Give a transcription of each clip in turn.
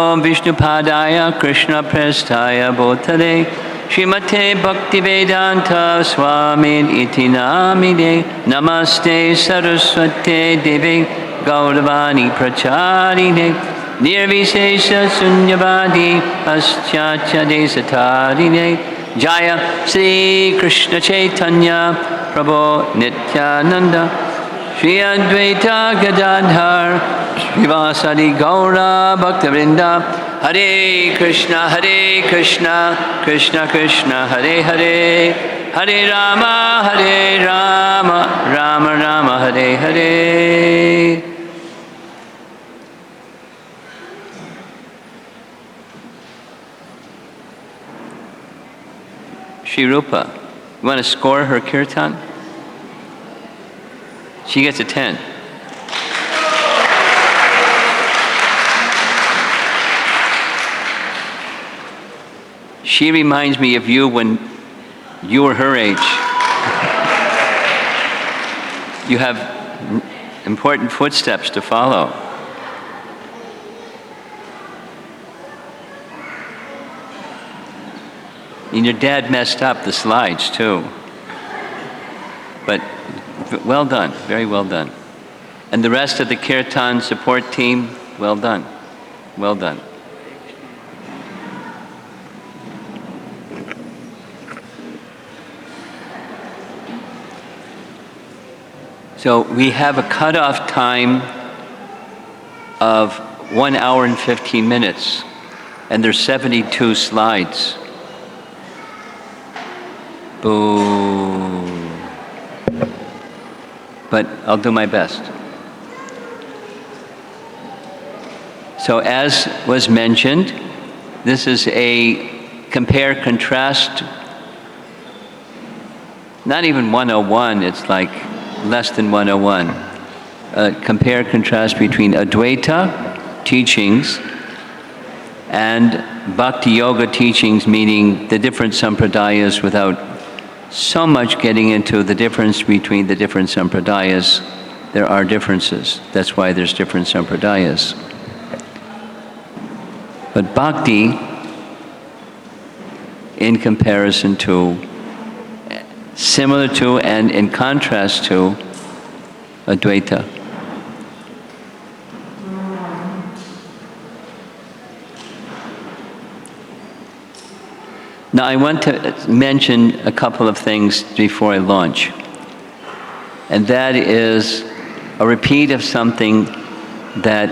Namo Vishnupadaya Krishna Prasthaya Bhutale Srimate Bhaktivedanta Swami Iti Namine Namaste Saraswate Devi Gauravani Pracharine Nirvishesha Sunyavadi Paschatya Desatarine Jaya Sri Krishna Chaitanya Prabhu Nityananda Shri Advaita Gadadhar Srivasadi Gaura Bhaktivinoda Hare Krishna Krishna Krishna Hare Hare Hare Rama Rama Rama Hare Hare. Shri Rupa, you want to score her kirtan? She gets a 10. She reminds me of you when you were her age. You have important footsteps to follow. And your dad messed up the slides too. But well done, very well done. And the rest of the kirtan support team, well done, well done. So we have a cutoff time of 1 hour and 15 minutes, and there's 72 slides. Boo. But I'll do my best. So as was mentioned, this is a compare-contrast, not even 101, it's like less than 101. Compare-contrast between Advaita teachings and Bhakti Yoga teachings, meaning the different sampradayas without so much getting into the difference between the different sampradayas. There are differences. That's why there's different sampradayas. But Bhakti, in comparison to, similar to, and in contrast to Advaita. Now I want to mention a couple of things before I launch. And that is a repeat of something that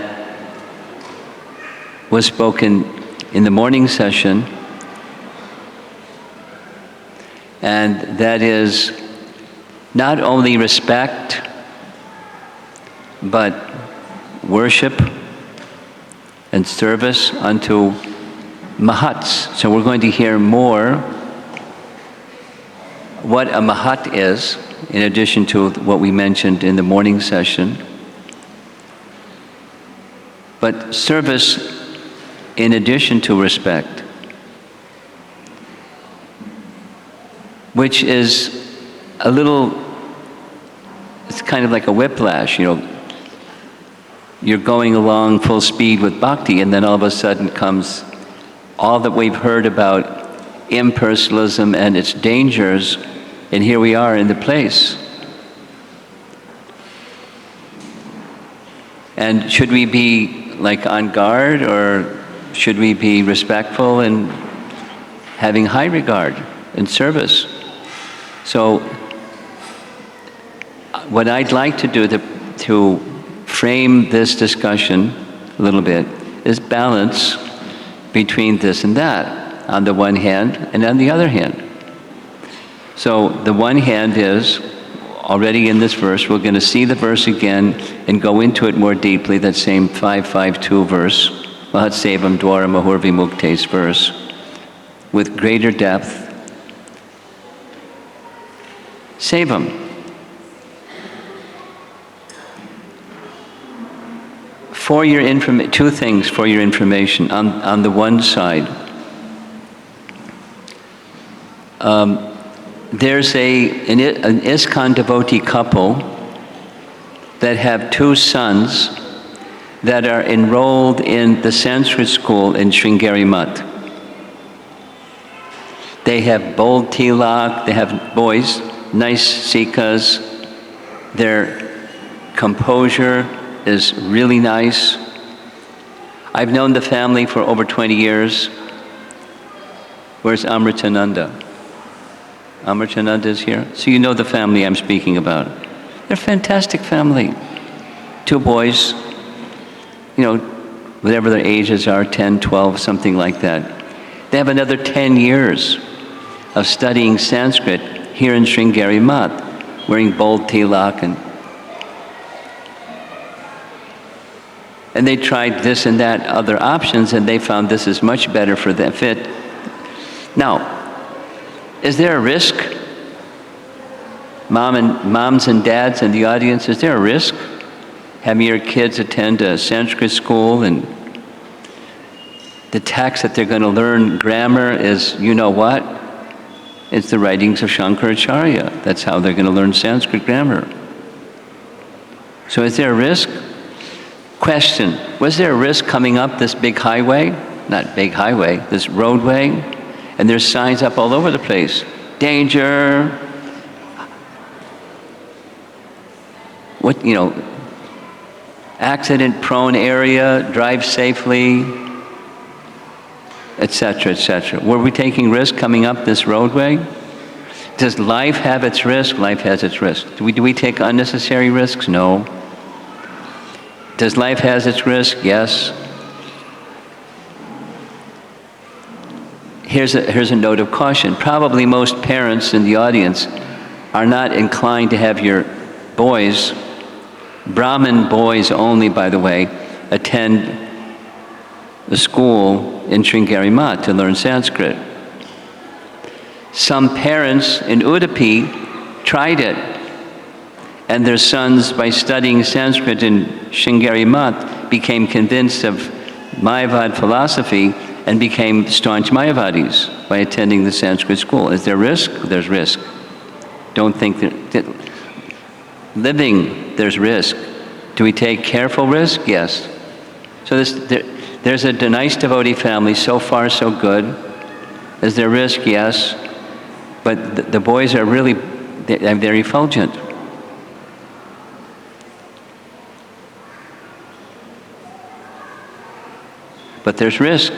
was spoken in the morning session. And that is not only respect, but worship and service unto Mahats. So we're going to hear more what a Mahat is, in addition to what we mentioned in the morning session. But service in addition to respect, which is a little, it's kind of like a whiplash, you know. You're going along full speed with bhakti, and then all of a sudden comes all that we've heard about impersonalism and its dangers, and here we are in the place. And should we be like on guard, or should we be respectful and having high regard and service? So what I'd like to do to frame this discussion a little bit is balance between this and that, on the one hand, and on the other hand. So the one hand is, already in this verse, we're going to see the verse again and go into it more deeply, that same 552 verse, Mahat Sevam Dwara Mahur Vimuktes verse, with greater depth. Sevam. For your two things for your information. On the one side, there's an ISKCON devotee couple that have two sons that are enrolled in the Sanskrit school in Sringeri Mutt. They have bold tilak, they have boys, nice sikas, their composure is really nice. I've known the family for over 20 years. Where's Amritananda? Amritananda is here. So you know the family I'm speaking about. They're a fantastic family. 2 boys, whatever their ages are, 10, 12, something like that. They have another 10 years of studying Sanskrit here in Sringeri Mutt, wearing bold tilak and they tried this and that other options, and they found this is much better for them fit. Now, is there a risk? Moms and dads in the audience, is there a risk having your kids attend a Sanskrit school and the text that they're going to learn grammar is, you know what? It's the writings of Shankaracharya. That's how they're going to learn Sanskrit grammar. So is there a risk? Question, was there a risk coming up this big highway? Not big highway, this roadway? And there's signs up all over the place. Danger. Accident-prone area, drive safely, etc., etc. Were we taking risk coming up this roadway? Does life have its risk? Life has its risk. Do we take unnecessary risks? No. Does life has its risk? Yes. Here's a note of caution. Probably most parents in the audience are not inclined to have your boys, Brahmin boys only, by the way, attend the school in Sringeri Mutt to learn Sanskrit. Some parents in Udupi tried it, and their sons, by studying Sanskrit in Sringeri Mutt, became convinced of Mayavad philosophy and became staunch Mayavadis by attending the Sanskrit school. Is there risk? There's risk. Don't think that living, there's risk. Do we take careful risk? Yes. So there's a nice devotee family, so far so good. Is there risk? Yes. But the boys are really, they're effulgent. But there's risk,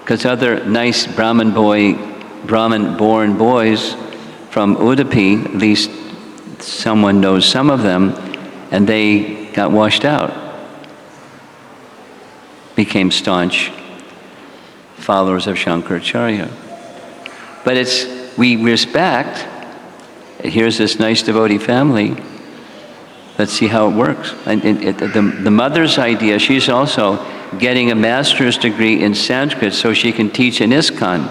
because other nice Brahmin-born boys from Udupi, at least someone knows some of them, and they got washed out, became staunch followers of Shankaracharya. But we respect, here's this nice devotee family, let's see how it works. And the mother's idea, she's also getting a master's degree in Sanskrit so she can teach in ISKCON.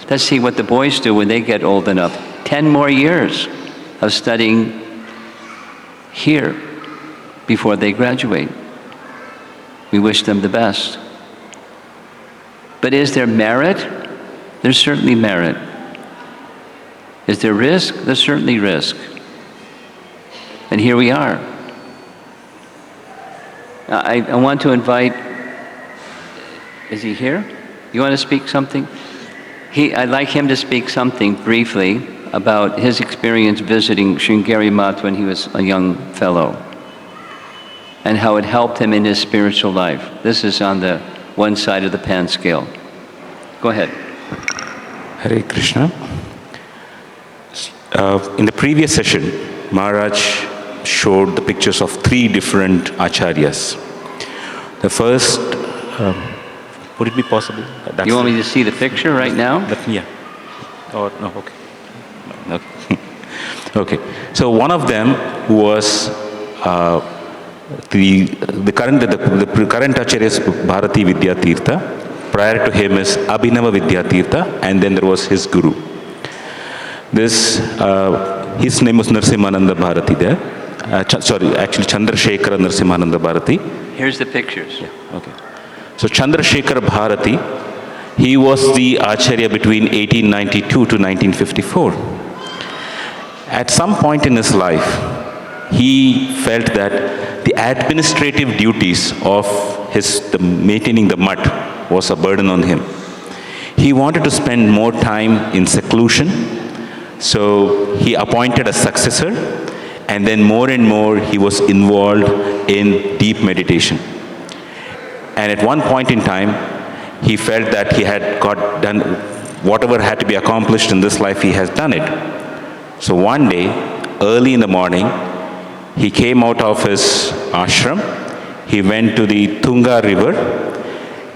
Let's see what the boys do when they get old enough. 10 more years of studying here before they graduate. We wish them the best. But is there merit? There's certainly merit. Is there risk? There's certainly risk. And here we are. I want to invite, is he here? You want to speak something? I'd like him to speak something briefly about his experience visiting Sringeri Mutt when he was a young fellow and how it helped him in his spiritual life. This is on the one side of the pan scale. Go ahead. Hare Krishna. In the previous session, Maharaj showed the pictures of 3 different acharyas. The first, would it be possible? You want me to see the picture right now? Yeah. Or no? Okay. No, okay. Okay. So one of them was the current acharya is Bharati Vidyatirtha. Prior to him is Abhinava Vidyatirtha, and then there was his guru. His name was Narasimhananda Bharati there. Actually Chandrasekhara Narasimhananda Bharati. Here's the pictures. Yeah, okay. So Chandrasekhara Bharati, he was the acharya between 1892 to 1954. At some point in his life, he felt that the administrative duties of maintaining the mutt was a burden on him. He wanted to spend more time in seclusion, so he appointed a successor, and then more and more he was involved in deep meditation. And at one point in time, he felt that he had got done whatever had to be accomplished in this life, he has done it. So one day, early in the morning, he came out of his ashram, he went to the Tunga river,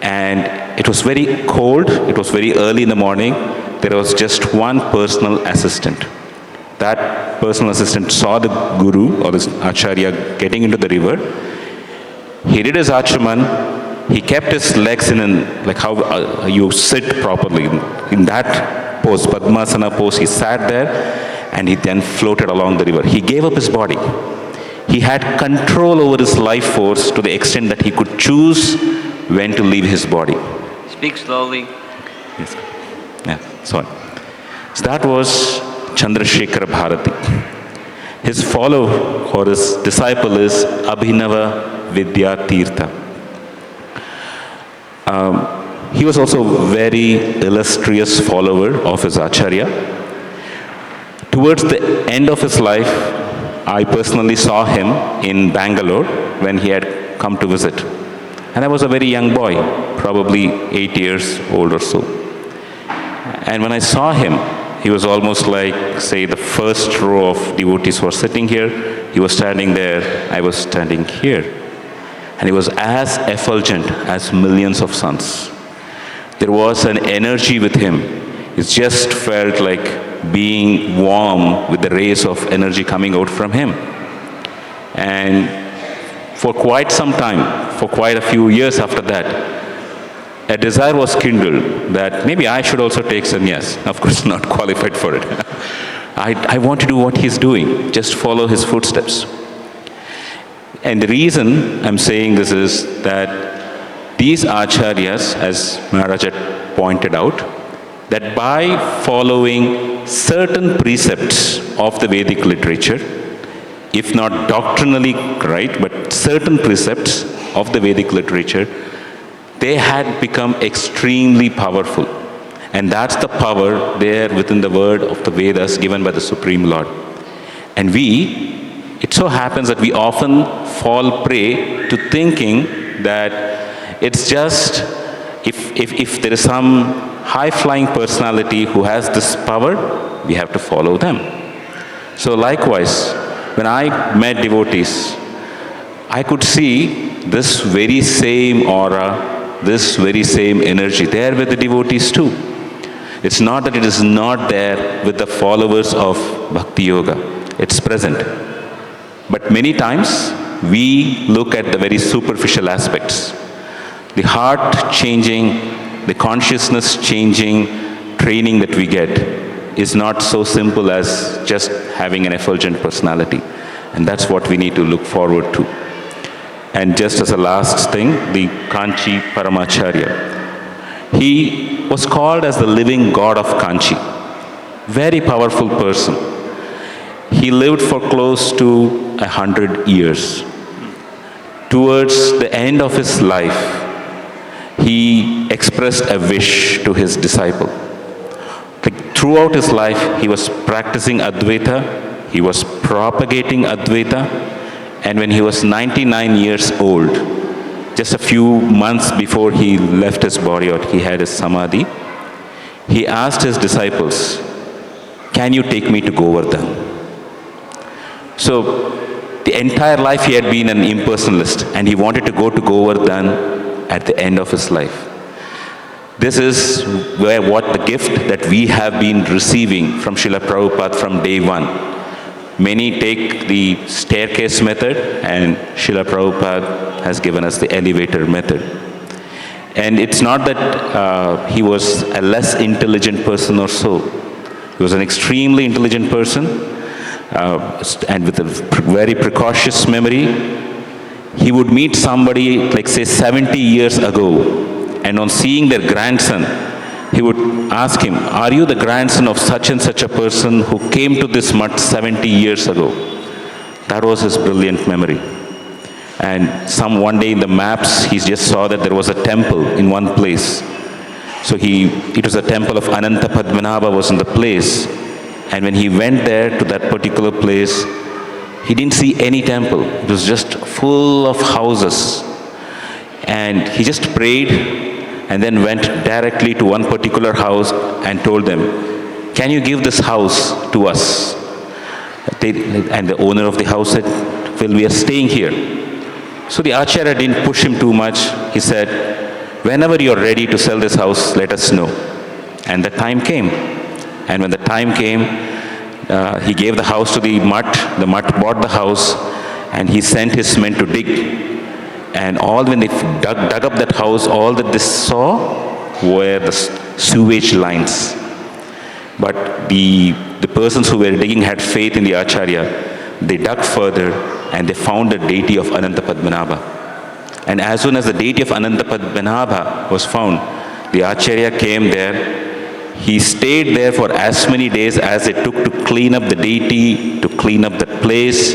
and it was very cold, it was very early in the morning, there was just one personal assistant. That personal assistant saw the guru or the acharya getting into the river. He did his achaman, he kept his legs like how you sit properly, in that pose, Padmasana pose, he sat there and he then floated along the river. He gave up his body. He had control over his life force to the extent that he could choose when to leave his body. Speak slowly. Yes. Yeah, sorry. So that was Chandrasekhara Bharati. His follower or his disciple is Abhinava Vidyatirtha. He was also a very illustrious follower of his acharya. Towards the end of his life, I personally saw him in Bangalore when he had come to visit. And I was a very young boy, probably 8 years old or so. And when I saw him, he was almost like, say, the first row of devotees were sitting here. He was standing there, I was standing here. And he was as effulgent as millions of suns. There was an energy with him. It just felt like being warm with the rays of energy coming out from him. And for quite some time, for quite a few years after that, a desire was kindled that maybe I should also take sannyas. Of course, not qualified for it. I want to do what he's doing, just follow his footsteps. And the reason I'm saying this is that these acharyas, as Maharaj had pointed out, that by following certain precepts of the Vedic literature, if not doctrinally right, but certain precepts of the Vedic literature, they had become extremely powerful. And that's the power there within the word of the Vedas given by the Supreme Lord. And it so happens that we often fall prey to thinking that it's just, if there is some high-flying personality who has this power, we have to follow them. So likewise, when I met devotees, I could see this very same aura, this very same energy there with the devotees too. It's not that it is not there with the followers of Bhakti Yoga. It's present. But many times, we look at the very superficial aspects. The heart-changing, the consciousness-changing training that we get is not so simple as just having an effulgent personality. And that's what we need to look forward to. And just as a last thing, the Kanchi Paramacharya. He was called as the living god of Kanchi. Very powerful person. He lived for close to 100 years. Towards the end of his life, he expressed a wish to his disciple. Throughout his life, he was practicing Advaita, he was propagating Advaita, and when he was 99 years old, just a few months before he left his body or he had his samadhi, he asked his disciples, "Can you take me to Govardhan?" So, the entire life he had been an impersonalist and he wanted to go to Govardhan at the end of his life. This is what the gift that we have been receiving from Srila Prabhupada from day one. Many take the staircase method and Srila Prabhupada has given us the elevator method. And it's not that he was a less intelligent person or so. He was an extremely intelligent person and with a very precocious memory. He would meet somebody, like say 70 years ago, and on seeing their grandson, he would ask him, "Are you the grandson of such and such a person who came to this mutt 70 years ago?" That was his brilliant memory. And one day in the maps, he just saw that there was a temple in one place. So it was a temple of Ananta Padmanabha was in the place. And when he went there to that particular place, he didn't see any temple. It was just full of houses. And he just prayed and then went directly to one particular house and told them, "Can you give this house to us?" And the owner of the house said, "Well, we are staying here." So the Acharya didn't push him too much. He said, "Whenever you're ready to sell this house, let us know." And the time came. And when the time came, he gave the house to the mutt. The mutt bought the house, and he sent his men to dig. And when they dug up that house, all that they saw were the sewage lines. But the persons who were digging had faith in the Acharya. They dug further, and they found the deity of Ananta Padmanabha. And as soon as the deity of Ananta Padmanabha was found, the Acharya came there. He stayed there for as many days as it took to clean up the deity, to clean up that place.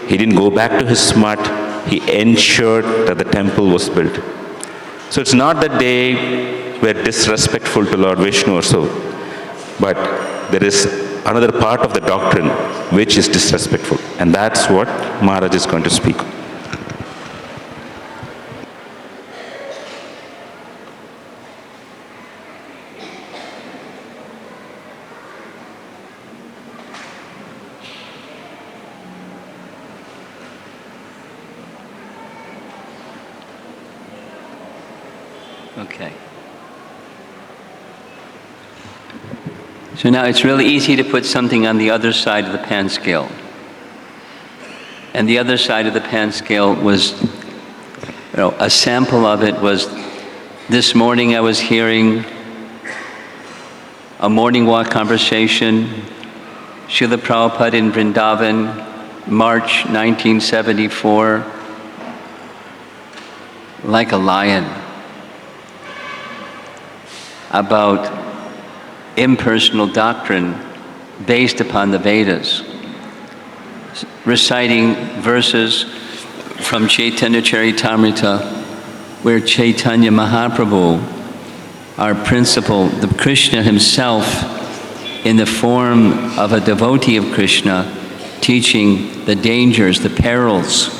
He didn't go back to his mutt. He ensured that the temple was built. So it's not that they were disrespectful to Lord Vishnu or so, but there is another part of the doctrine which is disrespectful. And that's what Maharaj is going to speak. Okay. So now it's really easy to put something on the other side of the pan scale. And the other side of the pan scale was, a sample of it was, this morning I was hearing a morning walk conversation, Srila Prabhupada in Vrindavan, March 1974, like a lion, about impersonal doctrine based upon the Vedas, reciting verses from Chaitanya Charitamrita, where Chaitanya Mahaprabhu, our principal, the Krishna himself, in the form of a devotee of Krishna, teaching the dangers, the perils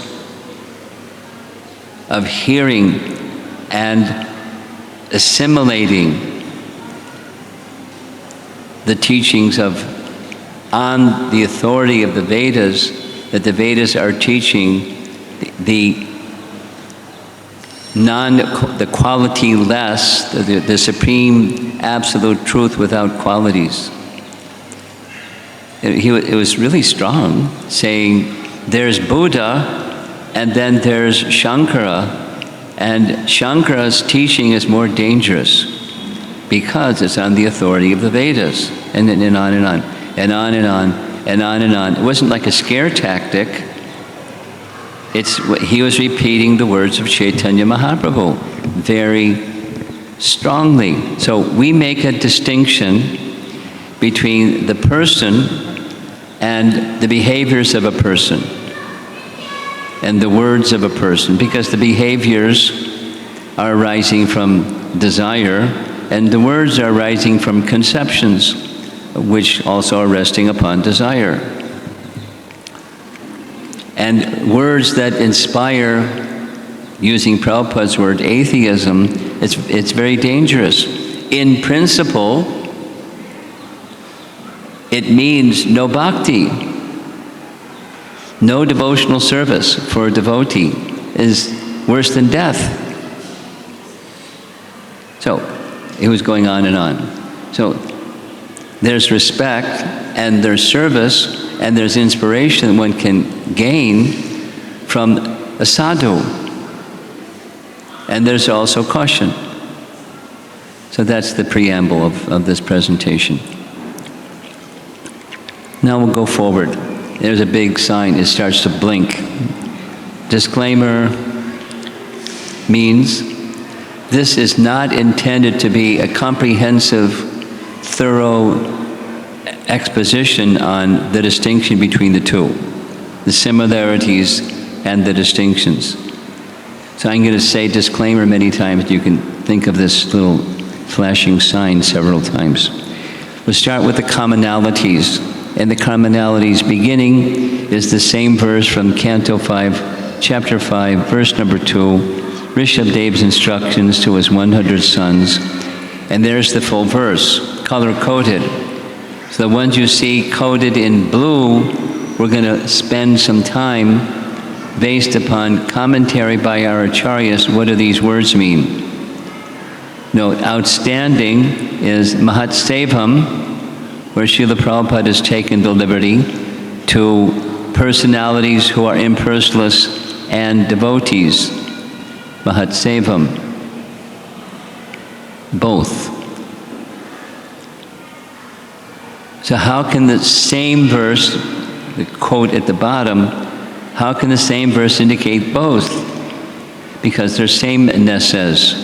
of hearing and assimilating the teachings on the authority of the Vedas, that the Vedas are teaching the quality less, the supreme absolute truth without qualities. It was really strong, saying there's Buddha and then there's Shankara, and Shankara's teaching is more dangerous because it's on the authority of the Vedas, and on and on, and on and on, and on and on. It wasn't like a scare tactic. He was repeating the words of Chaitanya Mahaprabhu very strongly. So we make a distinction between the person and the behaviors of a person, and the words of a person, because the behaviors are arising from desire, and the words are arising from conceptions, which also are resting upon desire. And words that inspire, using Prabhupada's word, atheism, it's very dangerous. In principle, it means no bhakti. No devotional service for a devotee is worse than death. So, it was going on and on. So, there's respect, and there's service, and there's inspiration that one can gain from a sadhu. And there's also caution. So that's the preamble of this presentation. Now we'll go forward. There's a big sign, it starts to blink. Disclaimer means this is not intended to be a comprehensive, thorough exposition on the distinction between the two, the similarities and the distinctions. So I'm going to say disclaimer many times. You can think of this little flashing sign several times. We'll start with the commonalities. And the commonalities beginning is the same verse from Canto 5, Chapter 5, verse number 2, Rishabdev's instructions to his 100 sons. And there's the full verse, color-coded. So the ones you see coded in blue, we're going to spend some time based upon commentary by our acharyas. What do these words mean? Note, outstanding is Mahatsevam, where Srila Prabhupada has taken the liberty to personalities who are impersonalists and devotees. Mahatsevam. Both. So how can the same verse, the quote at the bottom, how can the same verse indicate both? Because they're samenesses.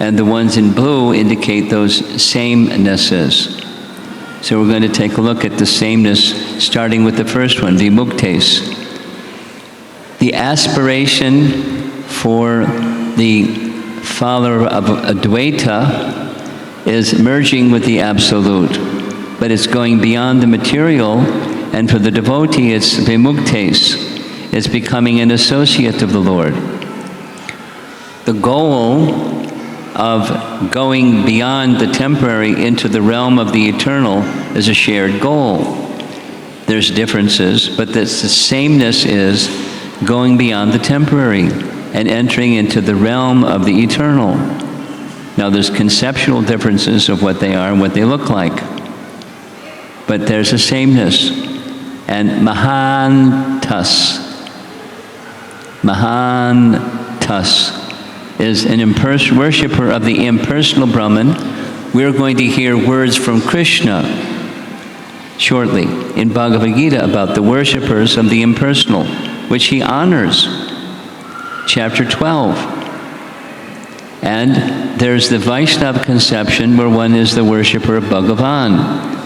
And the ones in blue indicate those samenesses. So we're going to take a look at the sameness, starting with the first one, vimuktes. The aspiration for the follower of Advaita is merging with the Absolute, but it's going beyond the material, and for the devotee it's vimuktes. It's becoming an associate of the Lord. The goal of going beyond the temporary into the realm of the eternal is a shared goal. There's differences, but the sameness is going beyond the temporary and entering into the realm of the eternal. Now there's conceptual differences of what they are and what they look like, but there's a sameness. And Mahantas is an worshipper of the impersonal Brahman. We're going to hear words from Krishna shortly in Bhagavad Gita about the worshippers of the impersonal, which he honors. Chapter 12. And there's the Vaishnava conception where one is the worshipper of Bhagavan.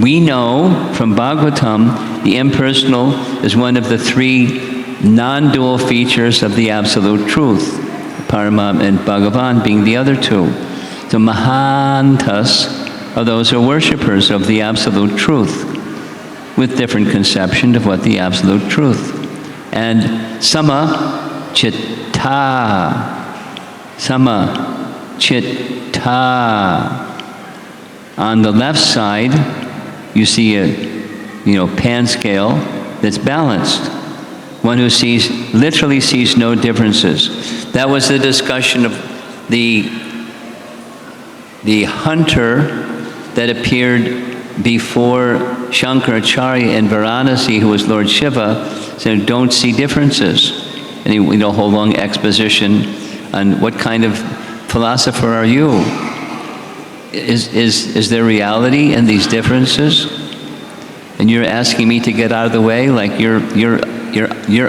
We know from Bhagavatam the impersonal is one of the three non-dual features of the Absolute Truth, Paramam and Bhagavan being the other two. So Mahantas are those who are worshippers of the Absolute Truth with different conception of what the Absolute Truth. And Sama Chitta. On the left side, you see a pan scale that's balanced. One who literally sees no differences. That was the discussion of the hunter that appeared before Shankaracharya in Varanasi, who was Lord Shiva, said, don't see differences. And he a whole long exposition on what kind of philosopher are you? Is there reality in these differences? And you're asking me to get out of the way, like you're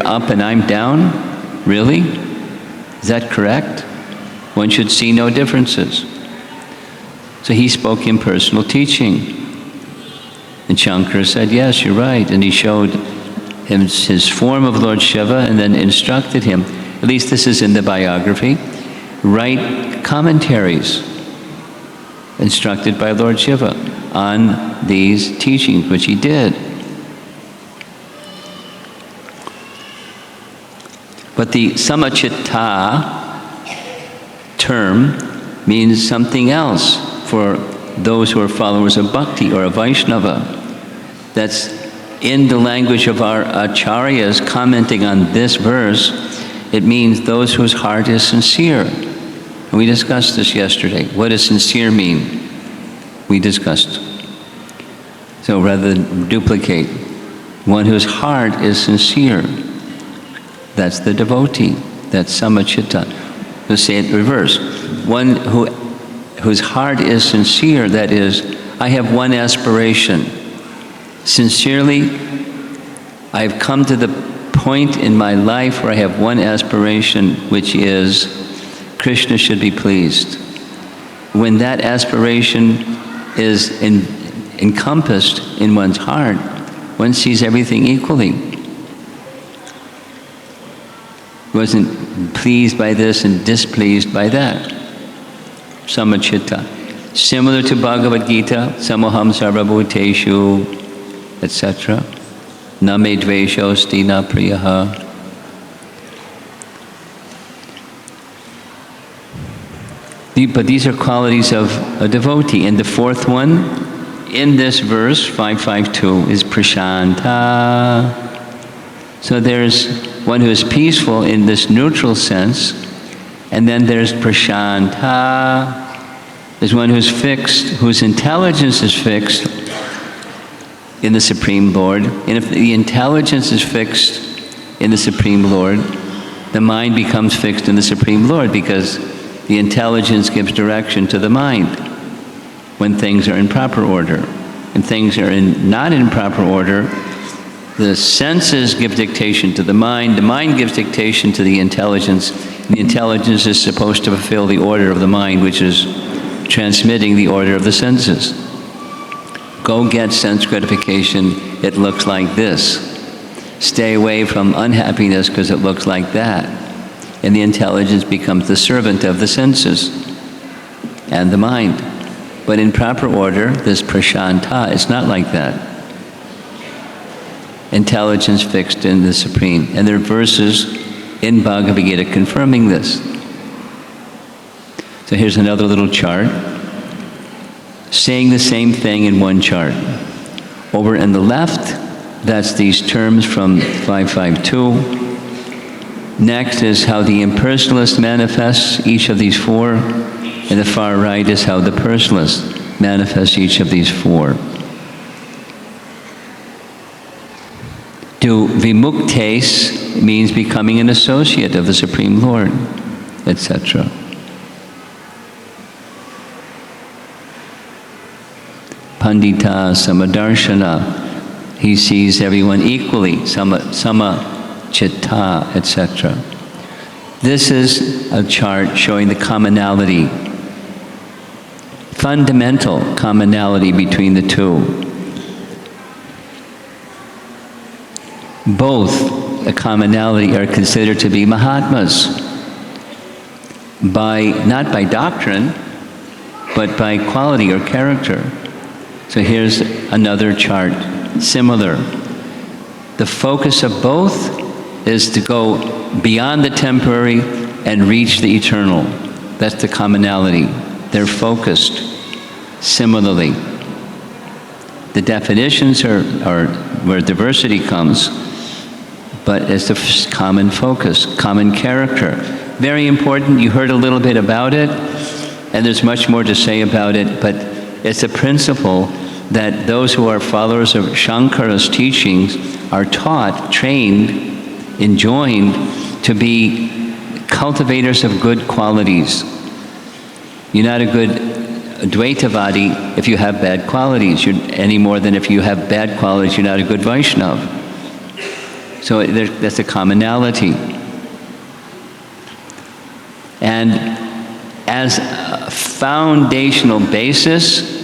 up and I'm down? Really? Is that correct? One should see no differences. So he spoke impersonal teaching. And Shankara said, yes, you're right. And he showed him his form of Lord Shiva and then instructed him, at least this is in the biography, write commentaries instructed by Lord Shiva on these teachings, which he did. But the samachitta term means something else for those who are followers of Bhakti or a Vaishnava. That's in the language of our acharyas commenting on this verse. It means those whose heart is sincere. And we discussed this yesterday. What does sincere mean? We discussed. So rather than duplicate, one whose heart is sincere, that's the devotee. That's samachitta. We'll say it reverse. One whose heart is sincere, that is, I have one aspiration. Sincerely, I've come to the point in my life where I have one aspiration, which is Krishna should be pleased. When that aspiration is encompassed in one's heart, one sees everything equally. wasn't pleased by this and displeased by that. Samachitta. Similar to Bhagavad Gita, samoham sarvabhuteshu, etc. Na me dveshosti na priyaha. But these are qualities of a devotee. And the fourth one, in this verse, 552, is prashanta. So there's one who is peaceful in this neutral sense, and then there's prashanta. There's one who's fixed, whose intelligence is fixed in the Supreme Lord. And if the intelligence is fixed in the Supreme Lord, the mind becomes fixed in the Supreme Lord, because the intelligence gives direction to the mind when things are in proper order. And things are not in proper order, the senses give dictation to the mind gives dictation to the intelligence. The intelligence is supposed to fulfill the order of the mind, which is transmitting the order of the senses. Go get sense gratification, it looks like this. Stay away from unhappiness because it looks like that. And the intelligence becomes the servant of the senses and the mind. But in proper order, this prashanta is not like that. Intelligence fixed in the Supreme. And there are verses in Bhagavad Gita confirming this. So here's another little chart, saying the same thing in one chart. Over in the left, that's these terms from 552. Next is how the impersonalist manifests each of these four. And the far right is how the personalist manifests each of these four. To vimuktes means becoming an associate of the Supreme Lord, etc. Pandita samadarshana, he sees everyone equally, sama-chitta, etc. This is a chart showing the commonality, fundamental commonality between the two. Both the commonality are considered to be Mahatmas, not by doctrine, but by quality or character. So here's another chart, similar. The focus of both is to go beyond the temporary and reach the eternal. That's the commonality. They're focused similarly. The definitions are where diversity comes, but it's the common focus, common character. Very important. You heard a little bit about it, and there's much more to say about it, but it's a principle that those who are followers of Shankara's teachings are taught, trained, enjoined to be cultivators of good qualities. You're not a good Advaitavadi if you have bad qualities, any more than if you have bad qualities, you're not a good Vaishnava. So that's a commonality. And as a foundational basis,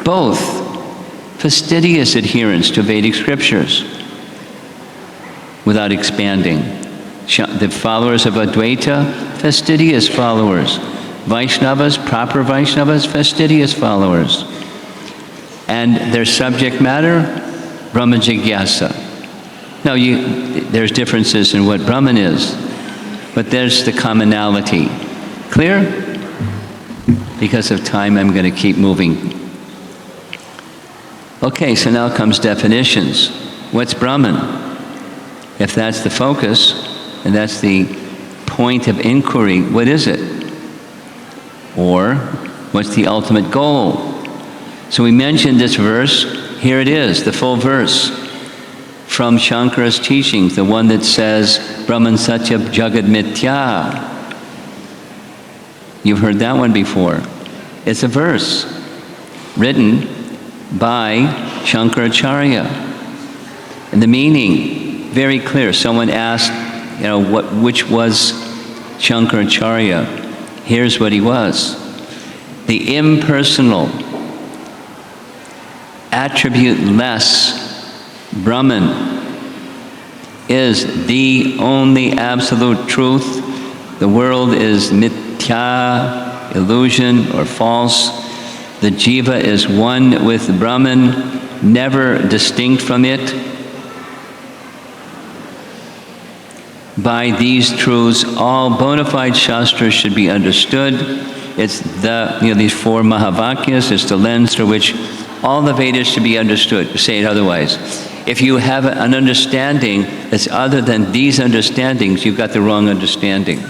both fastidious adherence to Vedic scriptures without expanding. The followers of Advaita, fastidious followers. Vaishnavas, proper Vaishnavas, fastidious followers. And their subject matter, Brahma Jigyasa. Now, there's differences in what Brahman is, but there's the commonality. Clear? Because of time, I'm going to keep moving. Okay, so now comes definitions. What's Brahman? If that's the focus, and that's the point of inquiry, what is it? Or, what's the ultimate goal? So we mentioned this verse. Here it is, the full verse from Shankara's teachings, the one that says, Brahman Satya Jagad Mithya. You've heard that one before. It's a verse written by Shankaracharya. And the meaning, very clear. Someone asked, which was Shankaracharya? Here's what he was. The impersonal, attribute-less Brahman is the only absolute truth. The world is mithya, illusion, or false. The jiva is one with Brahman, never distinct from it. By these truths, all bona fide shastras should be understood. It's these four Mahavakyas, it's the lens through which all the Vedas should be understood. To say it otherwise, if you have an understanding that's other than these understandings, you've got the wrong understanding.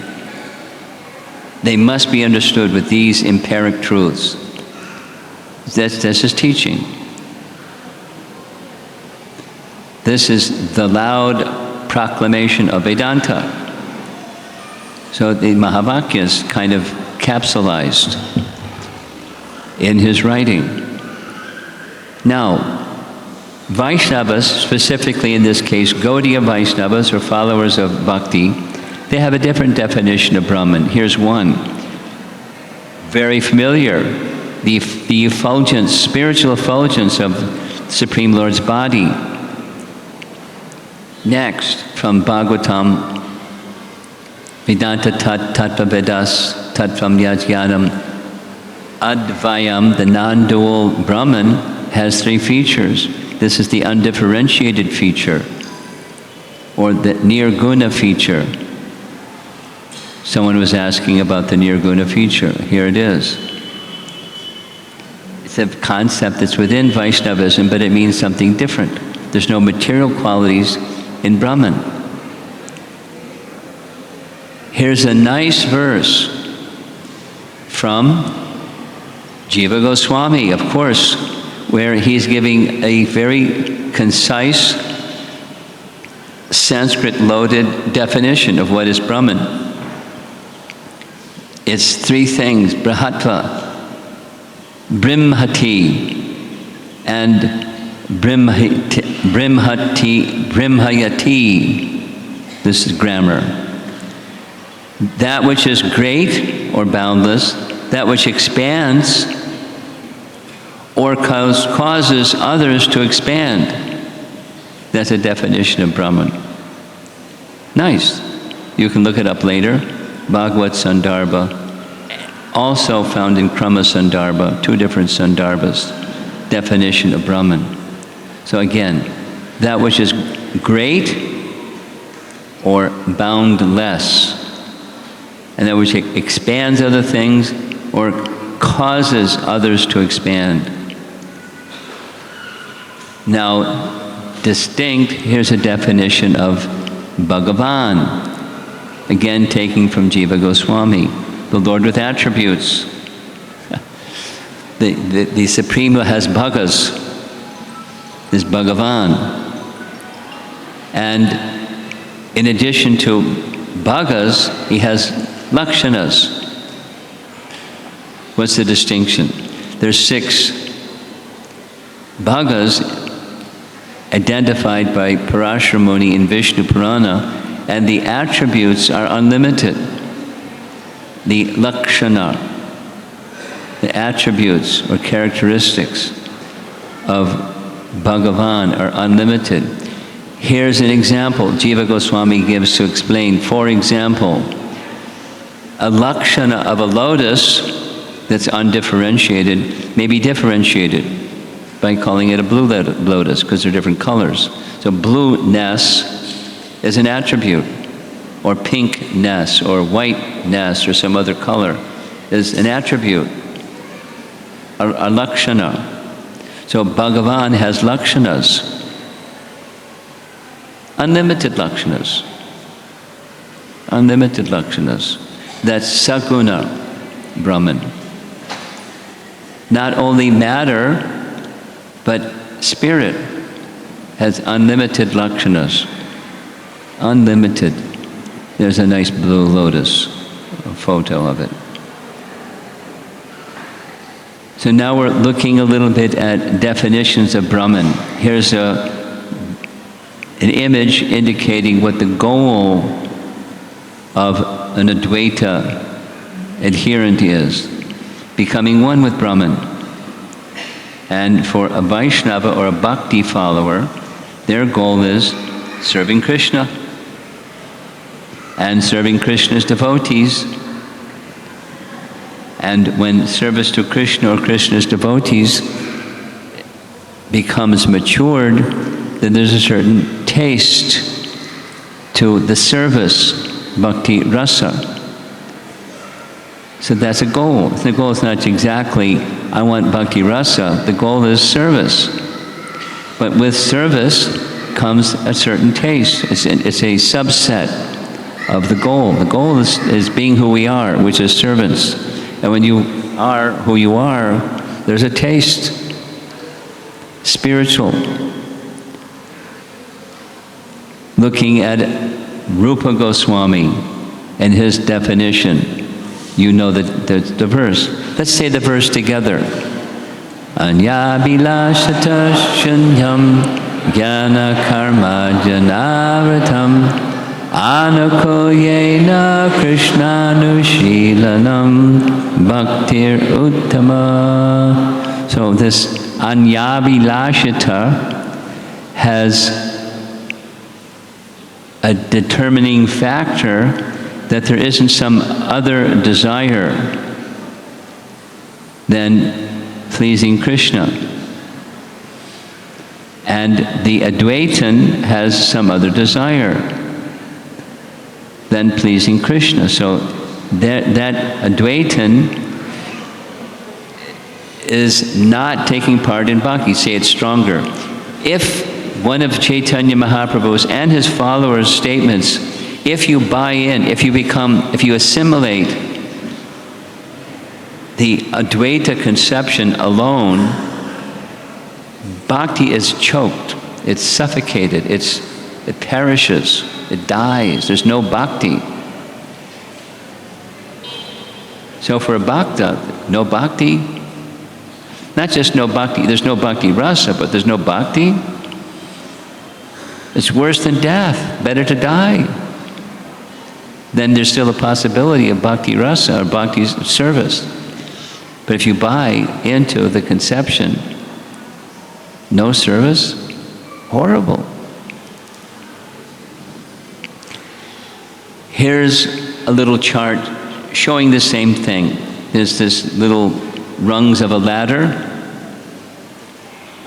They must be understood with these empiric truths. That's his teaching. This is the loud proclamation of Vedanta. So the Mahavakyas kind of capsulized in his writing. Now, Vaishnavas, specifically in this case, Gaudiya Vaishnavas, or followers of Bhakti, they have a different definition of Brahman. Here's one. Very familiar. The effulgence, spiritual effulgence of Supreme Lord's body. Next, from Bhagavatam, Vedanta Tattva Vedas Tattvam Yajnanam Advayam, the non-dual Brahman, has three features. This is the undifferentiated feature, or the nirguna feature. Someone was asking about the nirguna feature. Here it is. It's a concept that's within Vaishnavism, but it means something different. There's no material qualities in Brahman. Here's a nice verse from Jiva Goswami, of course, where he's giving a very concise, Sanskrit-loaded definition of what is Brahman. It's three things: Brahatva, Brimhati, and Brimhayati. This is grammar. That which is great or boundless, that which expands or causes others to expand. That's a definition of Brahman. Nice. You can look it up later. Bhagavad Sandarbha, also found in Krama Sandarbha, two different Sandarbhas, definition of Brahman. So again, that which is great or boundless, and that which expands other things or causes others to expand. Now, distinct, here's a definition of Bhagavan. Again, taking from Jiva Goswami, the Lord with attributes. The Suprema has bhagas, is Bhagavan. And in addition to bhagas, he has lakshanas. What's the distinction? There's 6 bhagas identified by Parashara Muni in Vishnu Purana, and the attributes are unlimited. The lakshana, the attributes or characteristics of Bhagavan are unlimited. Here's an example Jiva Goswami gives to explain. For example, a lakshana of a lotus that's undifferentiated may be differentiated by calling it a blue lotus, because they're different colors. So blueness is an attribute, or pinkness, or whiteness, or some other color is an attribute, a lakshana. So Bhagavan has lakshanas, unlimited lakshanas, unlimited lakshanas. That's saguna Brahman. Not only matter, but spirit has unlimited lakshanas. Unlimited. There's a nice blue lotus, a photo of it. So now we're looking a little bit at definitions of Brahman. Here's an image indicating what the goal of an Advaita adherent is: becoming one with Brahman. And for a Vaishnava or a Bhakti follower, their goal is serving Krishna and serving Krishna's devotees. And when service to Krishna or Krishna's devotees becomes matured, then there's a certain taste to the service, bhakti rasa. So that's a goal. The goal is not exactly, I want bhakti rasa. The goal is service. But with service comes a certain taste. It's a subset of the goal. The goal is being who we are, which is servants. And when you are who you are, there's a taste, spiritual. Looking at Rupa Goswami and his definition, you know the verse. Let's say the verse together. Anyabhilashata shunyam jnana karma janavratam Anukoyena Krishnanushilanam Bhaktir Uttama. So this Anyabhilashata has a determining factor that there isn't some other desire than pleasing Krishna. And the Advaitin has some other desire than pleasing Krishna. So that Advaitin is not taking part in bhakti. Say it stronger. If one of Chaitanya Mahaprabhu's and his followers' statements, if you buy in, if you assimilate the Advaita conception alone, bhakti is choked, it's suffocated, it perishes, it dies, there's no bhakti. So for a bhakta, no bhakti, not just no bhakti, there's no bhakti rasa, but there's no bhakti. It's worse than death, better to die. Then there's still a possibility of bhakti rasa or bhakti service. But if you buy into the conception, no service, horrible. Here's a little chart showing the same thing. There's this little rungs of a ladder.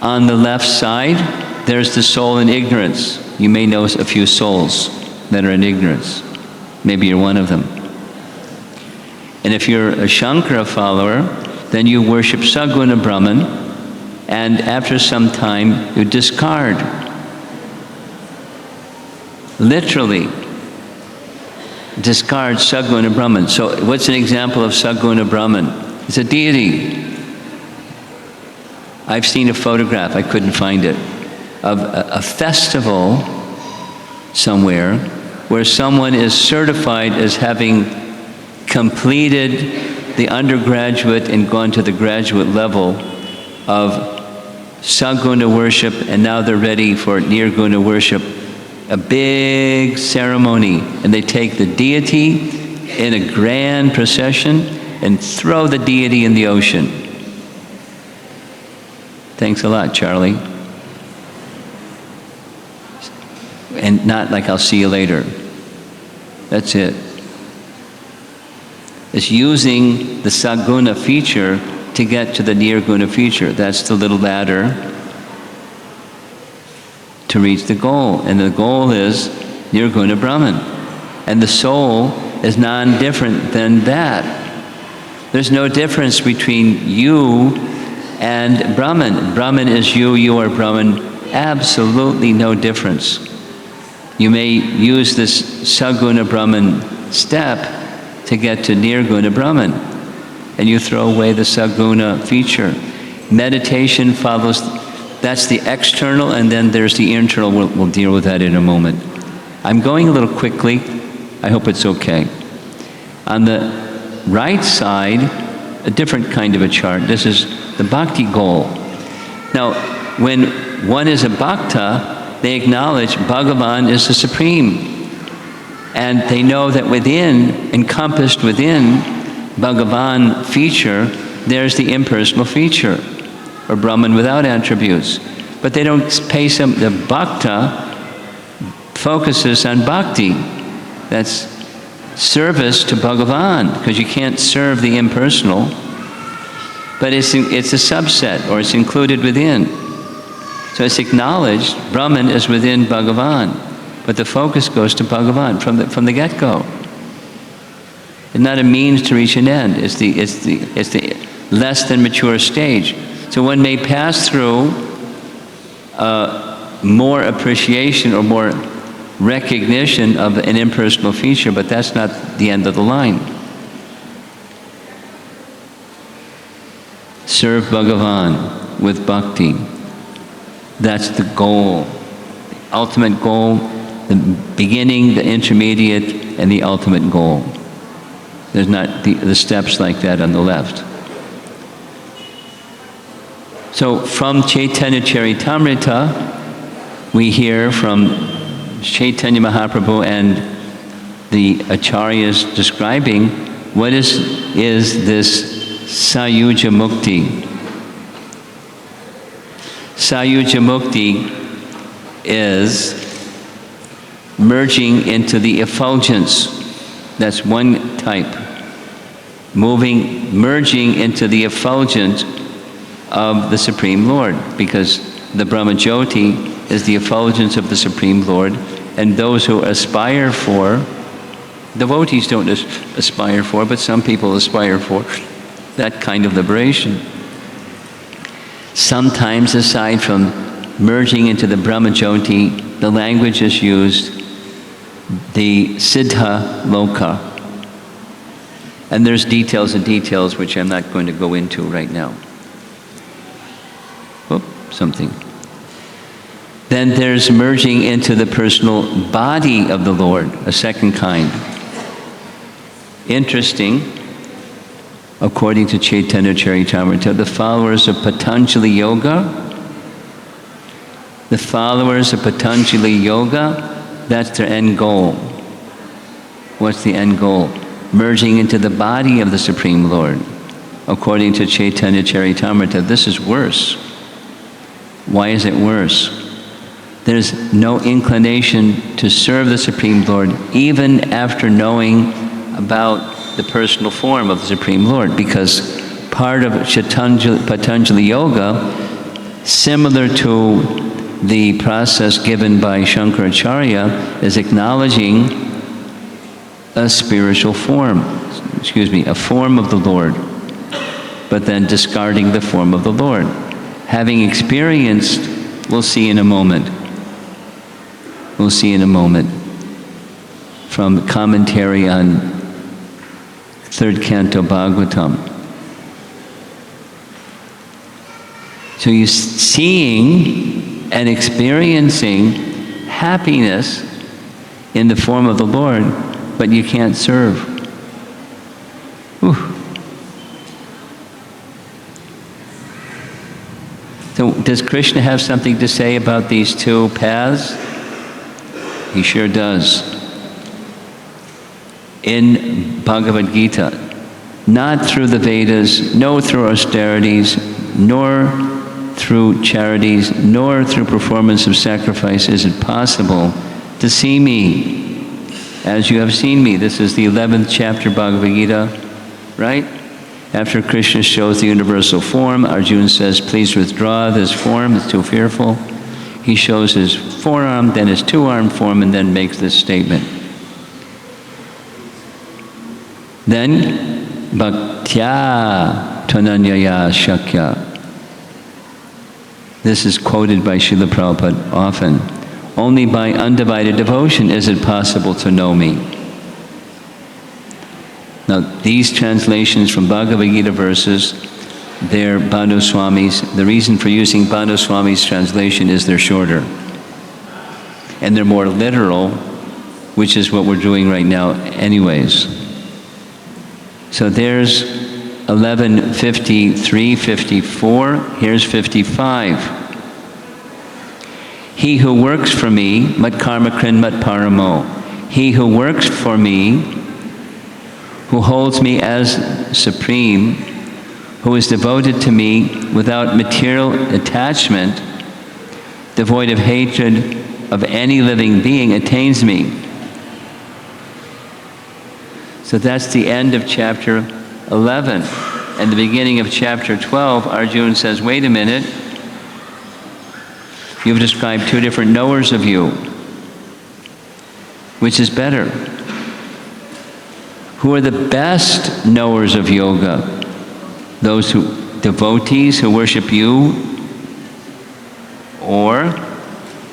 On the left side, there's the soul in ignorance. You may know a few souls that are in ignorance. Maybe you're one of them. And if you're a Shankara follower, then you worship Saguna Brahman, and after some time, you discard. Literally, discard Saguna Brahman. So what's an example of Saguna Brahman? It's a deity. I've seen a photograph, I couldn't find it, of a festival somewhere where someone is certified as having completed the undergraduate and gone to the graduate level of Saguna worship, and now they're ready for Nirguna worship. A big ceremony, and they take the deity in a grand procession and throw the deity in the ocean. Thanks a lot, Charlie. And not like I'll see you later. That's it. It's using the Saguna feature to get to the Nirguna feature. That's the little ladder to reach the goal. And the goal is Nirguna Brahman. And the soul is non-different than that. There's no difference between you and Brahman. Brahman is you, you are Brahman. Absolutely no difference. You may use this Saguna Brahman step to get to Nirguna Brahman, and you throw away the Saguna feature. Meditation follows, that's the external, and then there's the internal. We'll deal with that in a moment. I'm going a little quickly. I hope it's okay. On the right side, a different kind of a chart. This is the bhakti goal. Now, when one is a bhakta, they acknowledge Bhagavan is the supreme. And they know that within, encompassed within Bhagavan feature, there's the impersonal feature, or Brahman without attributes. But they don't pay the bhakta focuses on bhakti. That's service to Bhagavan, because you can't serve the impersonal, but it's a subset, or it's included within. So it's acknowledged, Brahman is within Bhagavan, but the focus goes to Bhagavan from the get-go. It's not a means to reach an end. It's the less than mature stage. So one may pass through more appreciation or more recognition of an impersonal feature, but that's not the end of the line. Serve Bhagavan with bhakti. That's the goal. The ultimate goal, the beginning, the intermediate, and the ultimate goal. There's not the steps like that on the left. So from Chaitanya Charitamrita, we hear from Chaitanya Mahaprabhu and the acharyas describing what is this Sayuja Mukti. Sayuja Mukti is merging into the effulgence. That's one type. Merging into the effulgence of the Supreme Lord, because the Brahmajyoti is the effulgence of the Supreme Lord, and those who aspire for, devotees don't aspire for, but some people aspire for that kind of liberation. Sometimes, aside from merging into the Brahmajyoti, the language is used, the Siddha Loka. And there's details and details which I'm not going to go into right now. Something. Then there's merging into the personal body of the Lord, a second kind. Interesting, according to Chaitanya Charitamrita, the followers of Patanjali Yoga, that's their end goal. What's the end goal? Merging into the body of the Supreme Lord. According to Chaitanya Charitamrita, this is worse. Why is it worse? There's no inclination to serve the Supreme Lord even after knowing about the personal form of the Supreme Lord, because part of Patanjali Yoga, similar to the process given by Shankaracharya, is acknowledging a spiritual form, a form of the Lord, but then discarding the form of the Lord. Having experienced, we'll see in a moment. We'll see in a moment from commentary on 3rd Canto Bhagavatam. So you're seeing and experiencing happiness in the form of the Lord, but you can't serve. Whew. So does Krishna have something to say about these two paths? He sure does. In Bhagavad Gita, not through the Vedas, nor through austerities, nor through charities, nor through performance of sacrifice is it possible to see me as you have seen me. This is the 11th chapter Bhagavad Gita, right? After Krishna shows the universal form, Arjuna says, please withdraw this form, it's too fearful. He shows his forearm, then his two-arm form, and then makes this statement. Then, bhaktya tvananyaya shakya. This is quoted by Srila Prabhupada often. Only by undivided devotion is it possible to know me. Now, these translations from Bhagavad Gita verses, they're Bhanu Swami's. The reason for using Bhanu Swami's translation is they're shorter. And they're more literal, which is what we're doing right now anyways. So there's 11:53, 54, here's 55. He who works for me, mat karma krin mat paramo. He who works for me, who holds me as supreme, who is devoted to me without material attachment, devoid of hatred, of any living being attains me. So that's the end of chapter 11. And the beginning of chapter 12, Arjuna says, wait a minute, you've described two different knowers of you. Which is better? Who are the best knowers of yoga? Those devotees who worship you, or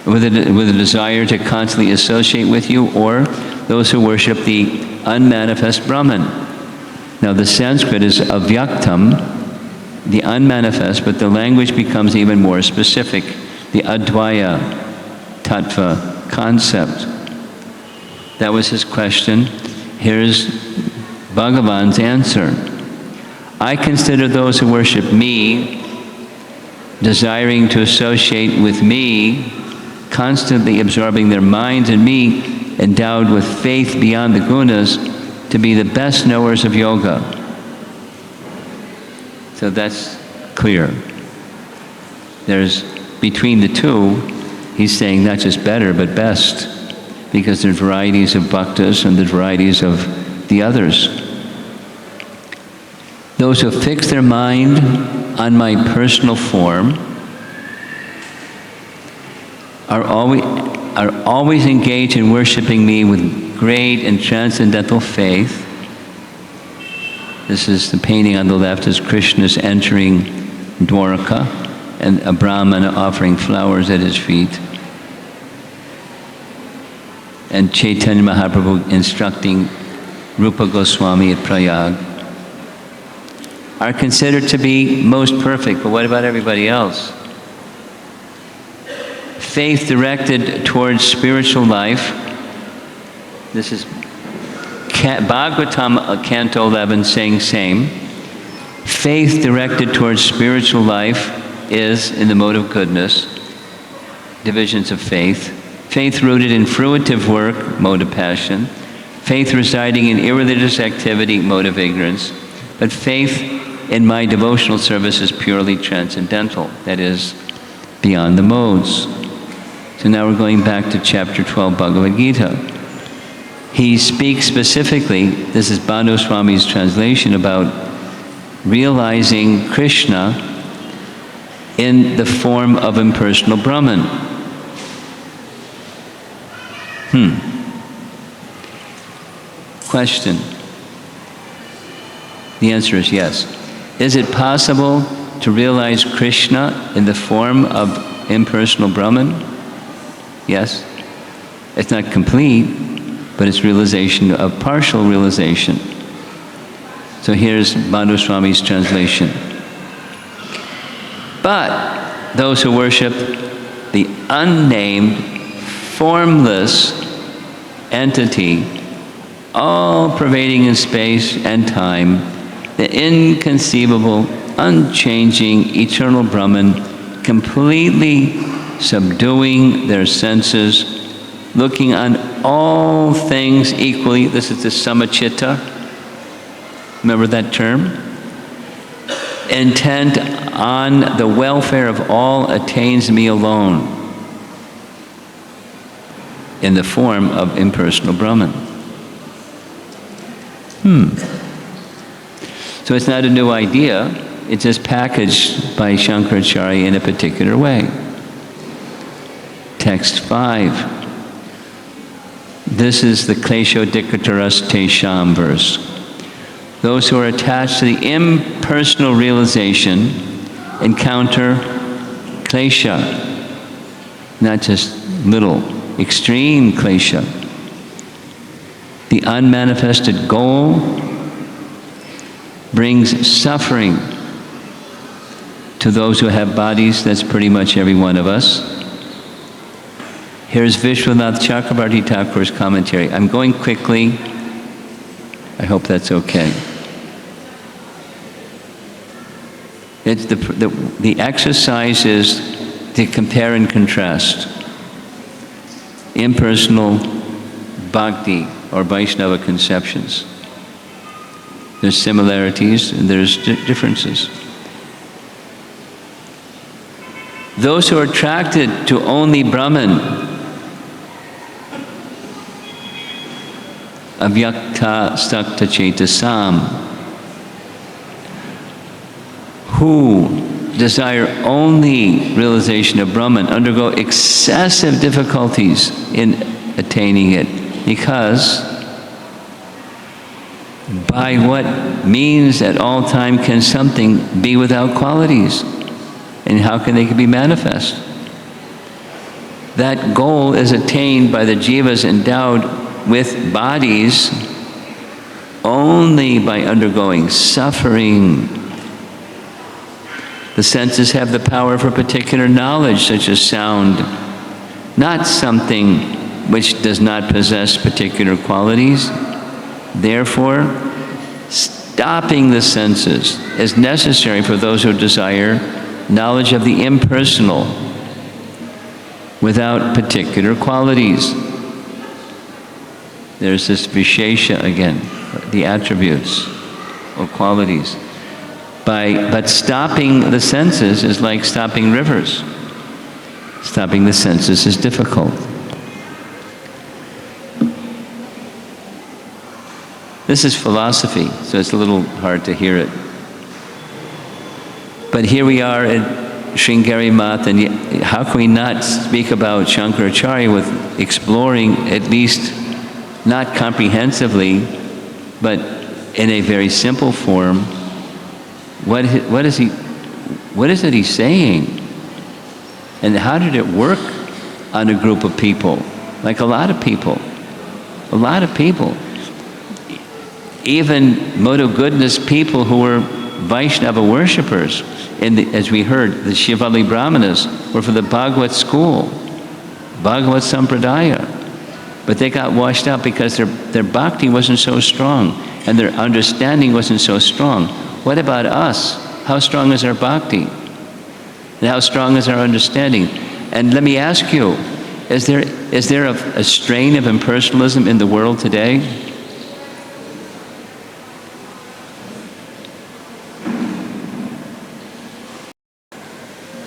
with a desire to constantly associate with you, or those who worship the unmanifest Brahman. Now the Sanskrit is avyaktam, the unmanifest, but the language becomes even more specific, the Advaita tattva concept. That was his question. Here's Bhagavan's answer. I consider those who worship me, desiring to associate with me, constantly absorbing their minds in me, endowed with faith beyond the gunas, to be the best knowers of yoga. So that's clear. There's, between the two, he's saying not just better, but best, because there's varieties of bhaktas and there's varieties of the others. Those who fix their mind on my personal form are always engaged in worshiping me with great and transcendental faith. This is the painting on the left is Krishna's entering Dwaraka and a Brahmana offering flowers at his feet. And Chaitanya Mahaprabhu instructing Rupa Goswami at Prayag, are considered to be most perfect. But what about everybody else? Faith directed towards spiritual life. This is Bhagavatam, Canto 11, saying same. Faith directed towards spiritual life is in the mode of goodness, divisions of faith. Faith rooted in fruitive work, mode of passion. Faith residing in irreligious activity, mode of ignorance. But faith in my devotional service is purely transcendental, that is, beyond the modes. So now we're going back to chapter 12, Bhagavad Gita. He speaks specifically, this is Bhanu Swami's translation, about realizing Krishna in the form of impersonal Brahman. Question. The answer is yes. Is it possible to realize Krishna in the form of impersonal Brahman? Yes. It's not complete, but it's realization of partial realization. So here's Bhanu Swami's translation. But those who worship the unnamed, formless entity, all pervading in space and time, the inconceivable, unchanging, eternal Brahman, completely subduing their senses, looking on all things equally. This is the samachitta. Remember that term? Intent on the welfare of all attains me alone, in the form of impersonal Brahman. So it's not a new idea, it's just packaged by Shankaracharya in a particular way. Text 5. This is the Kleshodikataras Tesham verse. Those who are attached to the impersonal realization encounter klesha, not just little, extreme klesha. The unmanifested goal brings suffering to those who have bodies. That's pretty much every one of us. Here's Vishwanath Chakrabarti Thakur's commentary. I'm going quickly. I hope that's okay. It's the exercise is to compare and contrast impersonal bhakti or Vaishnava conceptions. There's similarities and there's differences. Those who are attracted to only Brahman avyakta sakta chetasam, who desire only realization of Brahman undergo excessive difficulties in attaining it, because by what means at all time can something be without qualities? And how can they be manifest? That goal is attained by the jivas endowed with bodies only by undergoing suffering. The senses have the power for particular knowledge, such as sound, not something which does not possess particular qualities. Therefore, stopping the senses is necessary for those who desire knowledge of the impersonal without particular qualities. There's this vishesha again, the attributes or qualities. But stopping the senses is like stopping rivers. Stopping the senses is difficult. This is philosophy, so it's a little hard to hear it. But here we are at Sringeri Math, and how can we not speak about Shankaracharya with exploring, at least not comprehensively, but in a very simple form, what is it he's saying? And how did it work on a group of people? Like a lot of people. Even mode of goodness people who were Vaishnava worshippers, as we heard, the Shivali Brahmanas were for the Bhagavad school, Bhagavad Sampradaya. But they got washed out because their bhakti wasn't so strong and their understanding wasn't so strong. What about us? How strong is our bhakti? And how strong is our understanding? And let me ask you, is there a strain of impersonalism in the world today?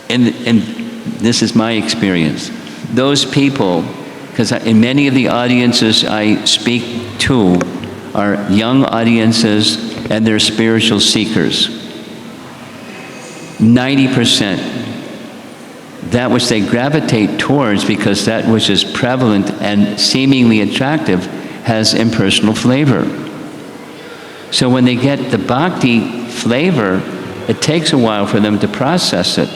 And this is my experience. Those people, because in many of the audiences I speak to are young audiences and they're spiritual seekers. 90%, that which they gravitate towards, because that which is prevalent and seemingly attractive has impersonal flavor. So when they get the bhakti flavor, it takes a while for them to process it,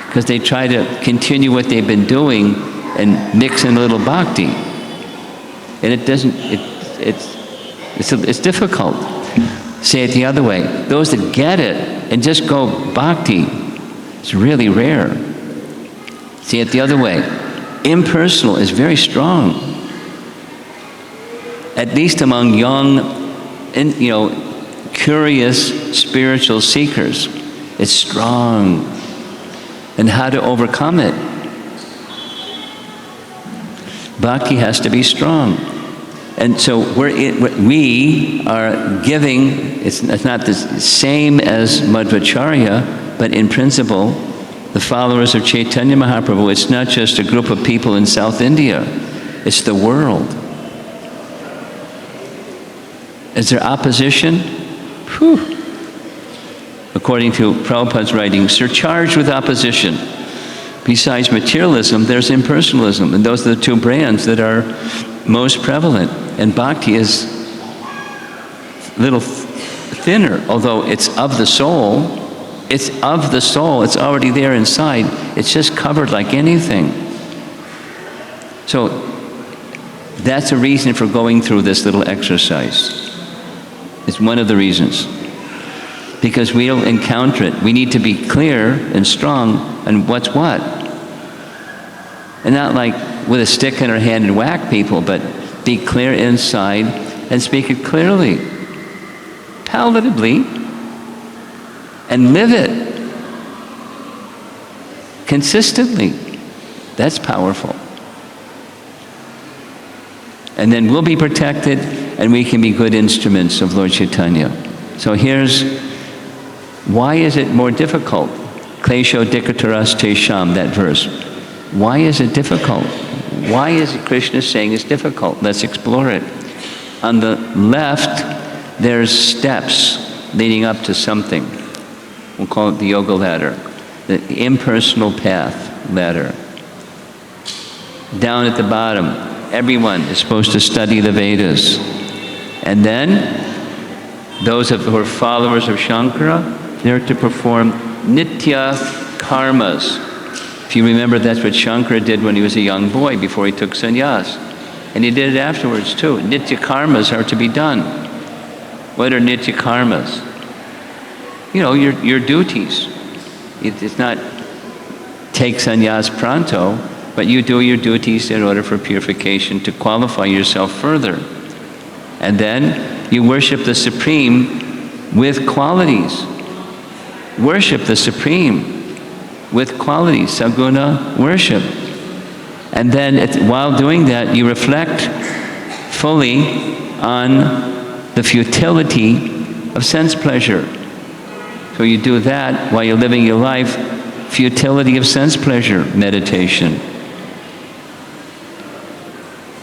because they try to continue what they've been doing and mix in a little bhakti. And it doesn't, it's difficult. Say it the other way. Those that get it and just go bhakti, it's really rare. Say it the other way. Impersonal is very strong. At least among young, curious spiritual seekers. It's strong. And how to overcome it? Bhakti has to be strong. And so we are giving, it's not the same as Madhvacharya, but in principle, the followers of Chaitanya Mahaprabhu, it's not just a group of people in South India, it's the world. Is there opposition? Whew. According to Prabhupada's writing, surcharged with opposition. Besides materialism, there's impersonalism, and those are the two brands that are most prevalent. And bhakti is a little thinner, although it's of the soul. It's of the soul. It's already there inside. It's just covered like anything. So that's a reason for going through this little exercise. It's one of the reasons. Because we'll encounter it. We need to be clear and strong on what's what. And not like with a stick in our hand and whack people, but be clear inside and speak it clearly, palatably, and live it consistently. That's powerful. And then we'll be protected and we can be good instruments of Lord Chaitanya. So here's, why is it more difficult? Klesho dikataras tesham, that verse. Why is it difficult? Why is Krishna saying it's difficult? Let's explore it. on the left, there's steps leading up to something. We'll call it the yoga ladder, the impersonal path ladder. Down at the bottom, everyone is supposed to study the Vedas. And then, those who are followers of Shankara, they're to perform nitya karmas. If you remember, that's what Shankara did when he was a young boy before he took sannyas. And he did it afterwards too. Nitya karmas are to be done. What are nitya karmas? You know, your duties. It's not take sannyas pronto, but you do your duties in order for purification to qualify yourself further. And then you worship the Supreme with qualities. Worship the Supreme with qualities, saguna worship. And then while doing that, you reflect fully on the futility of sense pleasure. So you do that while you're living your life, futility of sense pleasure meditation.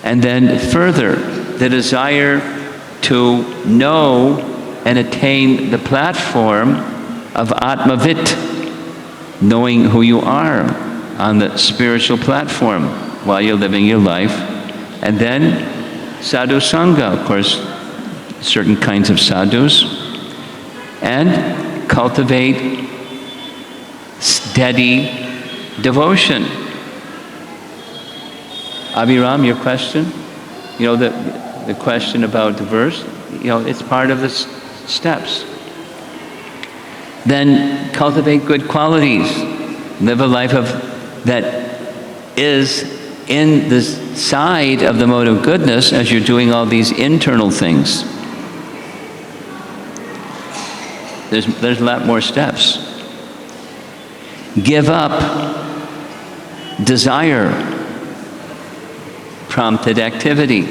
And then further, the desire to know and attain the platform of Atmavit, knowing who you are on the spiritual platform while you're living your life. And then sadhu sangha, of course, certain kinds of sadhus, and cultivate steady devotion. Abhiram, your question? You know, the question about the verse, you know, it's part of the steps. Then cultivate good qualities. Live a life that is in the side of the mode of goodness as you're doing all these internal things. There's a lot more steps. Give up desire, prompted activity.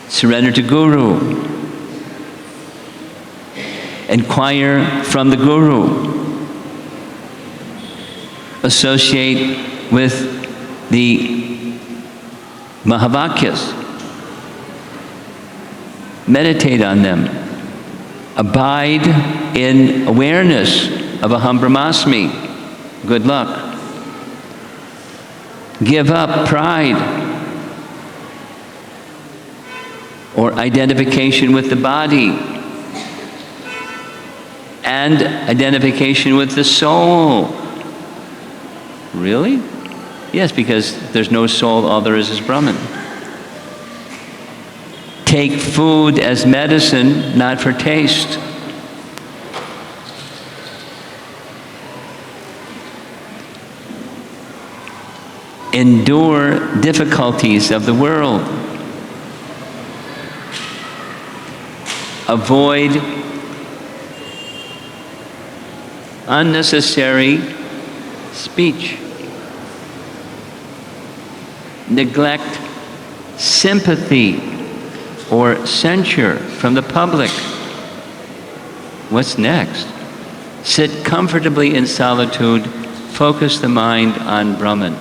Surrender to Guru. Inquire from the Guru. Associate with the Mahavakyas. Meditate on them. Abide in awareness of Aham Brahmasmi. Good luck. Give up pride or identification with the body and identification with the soul. Really? Yes, because there's no soul, all there is Brahman. Take food as medicine, not for taste. Endure difficulties of the world. Avoid unnecessary speech. Neglect sympathy or censure from the public. What's next? Sit comfortably in solitude. Focus the mind on Brahman.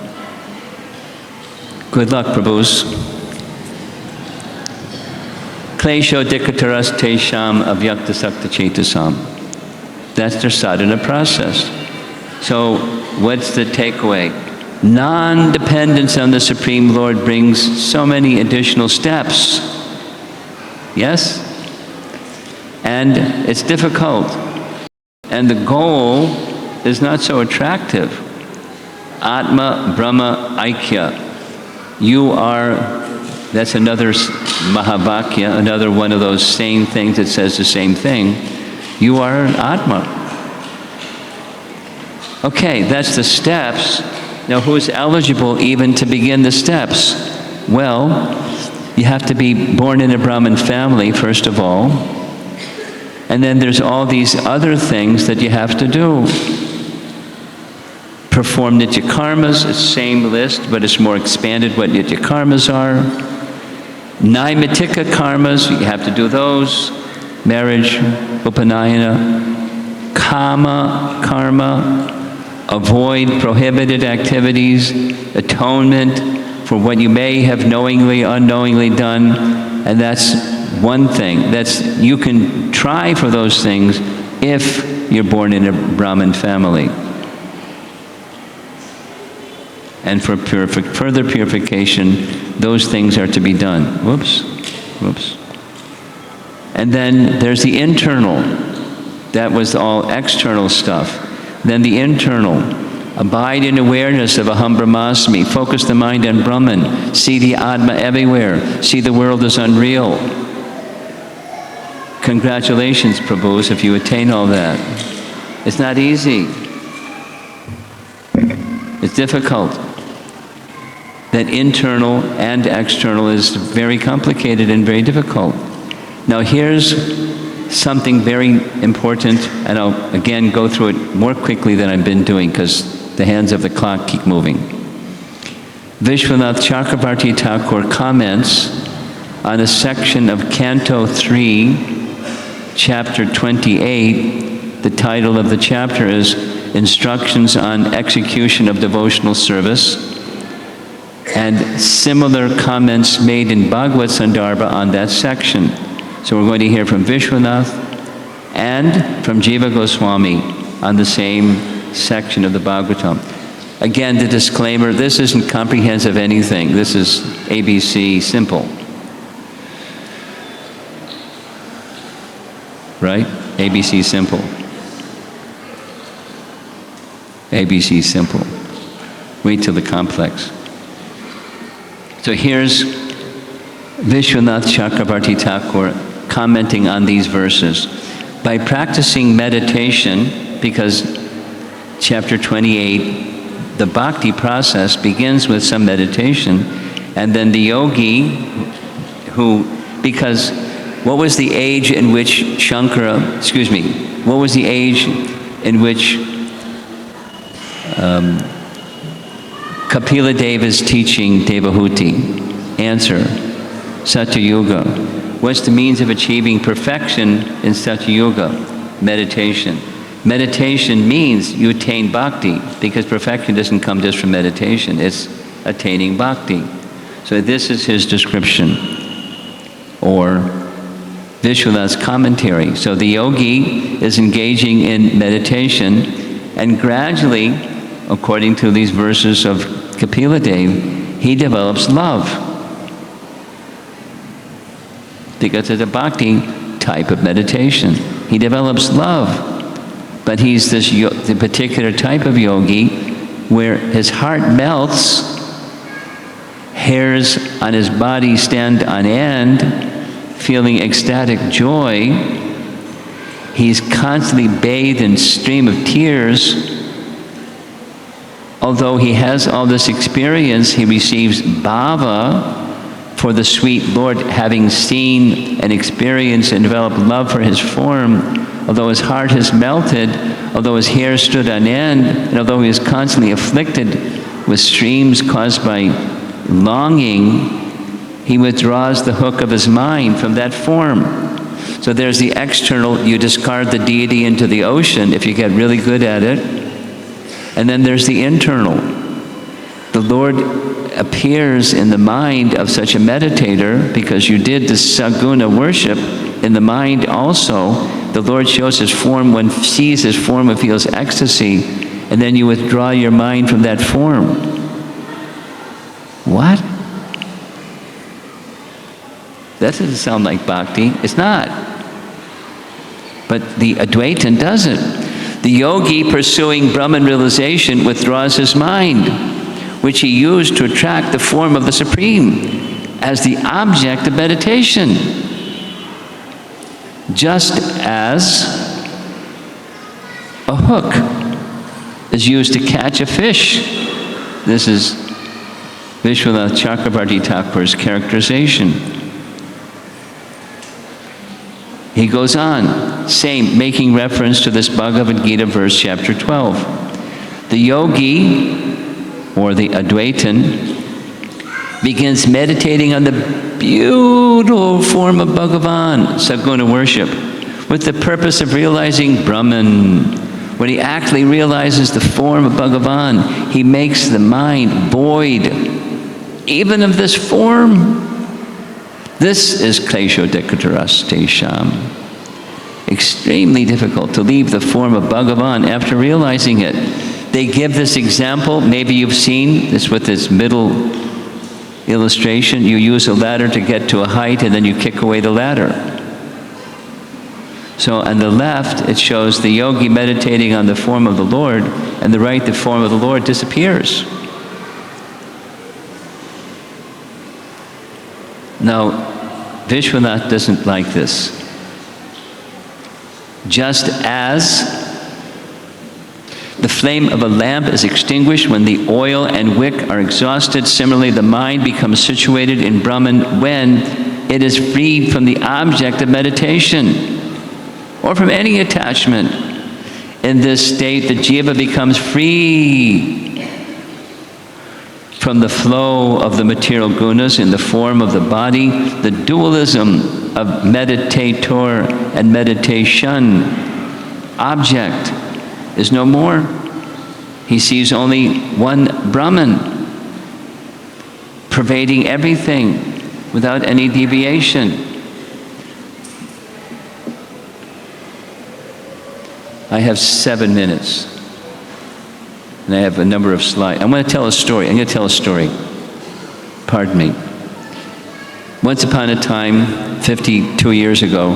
Good luck, Prabhus. Klesho dikataras tesham avyakta sakta chetasam. That's their sadhana process. So, what's the takeaway? Non-dependence on the Supreme Lord brings so many additional steps. Yes? And it's difficult. And the goal is not so attractive. Atma Brahma Aikya. You are, that's another Mahavakya, another one of those same things that says the same thing. You are an Atma. Okay, that's the steps. Now, who's eligible even to begin the steps? Well, you have to be born in a Brahmin family, first of all. And then there's all these other things that you have to do. Perform nitya karmas, it's the same list, but it's more expanded what nitya karmas are. Naimatika karmas, you have to do those. Marriage, upanayana, kama karma, avoid prohibited activities, atonement, for what you may have knowingly, unknowingly done, and that's one thing. You can try for those things if you're born in a Brahmin family. And for further purification, those things are to be done. Whoops. And then there's the internal. That was all external stuff. Then the internal. Abide in awareness of Aham Brahmasmi. Focus the mind on Brahman. See the Atma everywhere. See the world as unreal. Congratulations, Prabhus, if you attain all that. It's not easy. It's difficult. That internal and external is very complicated and very difficult. Now here's something very important, and I'll again go through it more quickly than I've been doing because the hands of the clock keep moving. Vishwanath Chakrabarti Thakur comments on a section of Canto 3, Chapter 28. The title of the chapter is Instructions on Execution of Devotional Service, and similar comments made in Bhagavad Sandarbha on that section. So we're going to hear from Vishwanath and from Jiva Goswami on the same section of the Bhagavatam. Again, the disclaimer, this isn't comprehensive anything. This is ABC simple. Right? ABC simple. ABC simple. Wait till the complex. So here's Vishwanath Chakrabarti Thakur commenting on these verses. By practicing meditation, because chapter 28, the bhakti process begins with some meditation, and then the yogi because what was the age in which what was the age in which Kapila Deva is teaching Devahuti? Answer, Satya-yuga. What's the means of achieving perfection in Satya-yuga? Meditation. Meditation means you attain bhakti, because perfection doesn't come just from meditation, it's attaining bhakti. So this is his description, or Vishwanath's commentary. So the yogi is engaging in meditation, and gradually, according to these verses of Kapila Deva, he develops love. Because it's a bhakti type of meditation. He develops love. But he's the particular type of yogi where his heart melts, hairs on his body stand on end, feeling ecstatic joy. He's constantly bathed in a stream of tears. Although he has all this experience, he receives bhava for the sweet Lord, having seen and experienced and developed love for his form. Although his heart has melted, although his hair stood on end, and although he is constantly afflicted with streams caused by longing, he withdraws the hook of his mind from that form. So there's the external, you discard the deity into the ocean if you get really good at it. And then there's the internal. The Lord appears in the mind of such a meditator, because you did the saguna worship in the mind also. The Lord shows his form. One sees his form and feels ecstasy, and then you withdraw your mind from that form. What? That doesn't sound like bhakti. It's not. But the Advaitin does it. The yogi pursuing Brahman realization withdraws his mind, which he used to attract the form of the Supreme as the object of meditation. Just as a hook is used to catch a fish. This is Vishwanath Chakrabarti Thakur's characterization. He goes on, making reference to this Bhagavad Gita verse, chapter 12. The yogi, or the Advaitin, begins meditating on the beautiful form of Bhagavan, Saguna worship, with the purpose of realizing Brahman. When he actually realizes the form of Bhagavan, he makes the mind void even of this form. This is klesho dekhatarastesham. Extremely difficult to leave the form of Bhagavan after realizing it. They give this example, maybe you've seen this with this middle illustration. You use a ladder to get to a height and then you kick away the ladder. So on the left, it shows the yogi meditating on the form of the Lord, and the right, the form of the Lord disappears. Now, Vishwanath doesn't like this. Just as the flame of a lamp is extinguished when the oil and wick are exhausted, similarly the mind becomes situated in Brahman when it is freed from the object of meditation or from any attachment. In this state, the jiva becomes free from the flow of the material gunas in the form of the body. The dualism of meditator and meditation object is no more. He sees only one Brahman pervading everything without any deviation. I have 7 minutes, and I have a number of slides. I'm going to tell a story. I'm going to tell a story. Pardon me. Once upon a time, 52 years ago,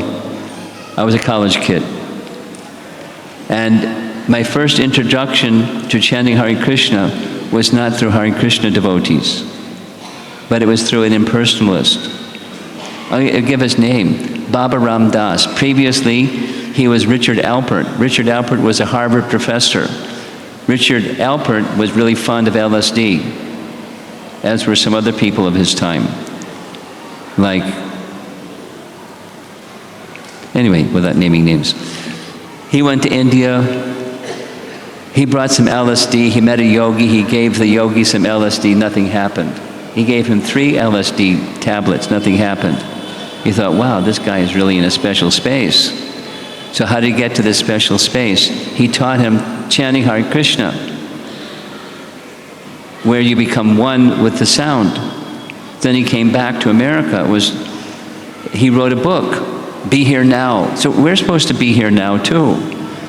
I was a college kid. And my first introduction to chanting Hare Krishna was not through Hare Krishna devotees, but it was through an impersonalist. I'll give his name, Baba Ram Das. Previously, he was Richard Alpert. Richard Alpert was a Harvard professor. Richard Alpert was really fond of LSD, as were some other people of his time. Anyway, without naming names. He went to India. He brought some LSD. He met a yogi. He gave the yogi some LSD. Nothing happened. He gave him 3 LSD tablets. Nothing happened. He thought, wow, this guy is really in a special space. So how did he get to this special space? He taught him chanting Hare Krishna, where you become one with the sound. Then he came back to America. He wrote a book, Be Here Now. So we're supposed to be here now too.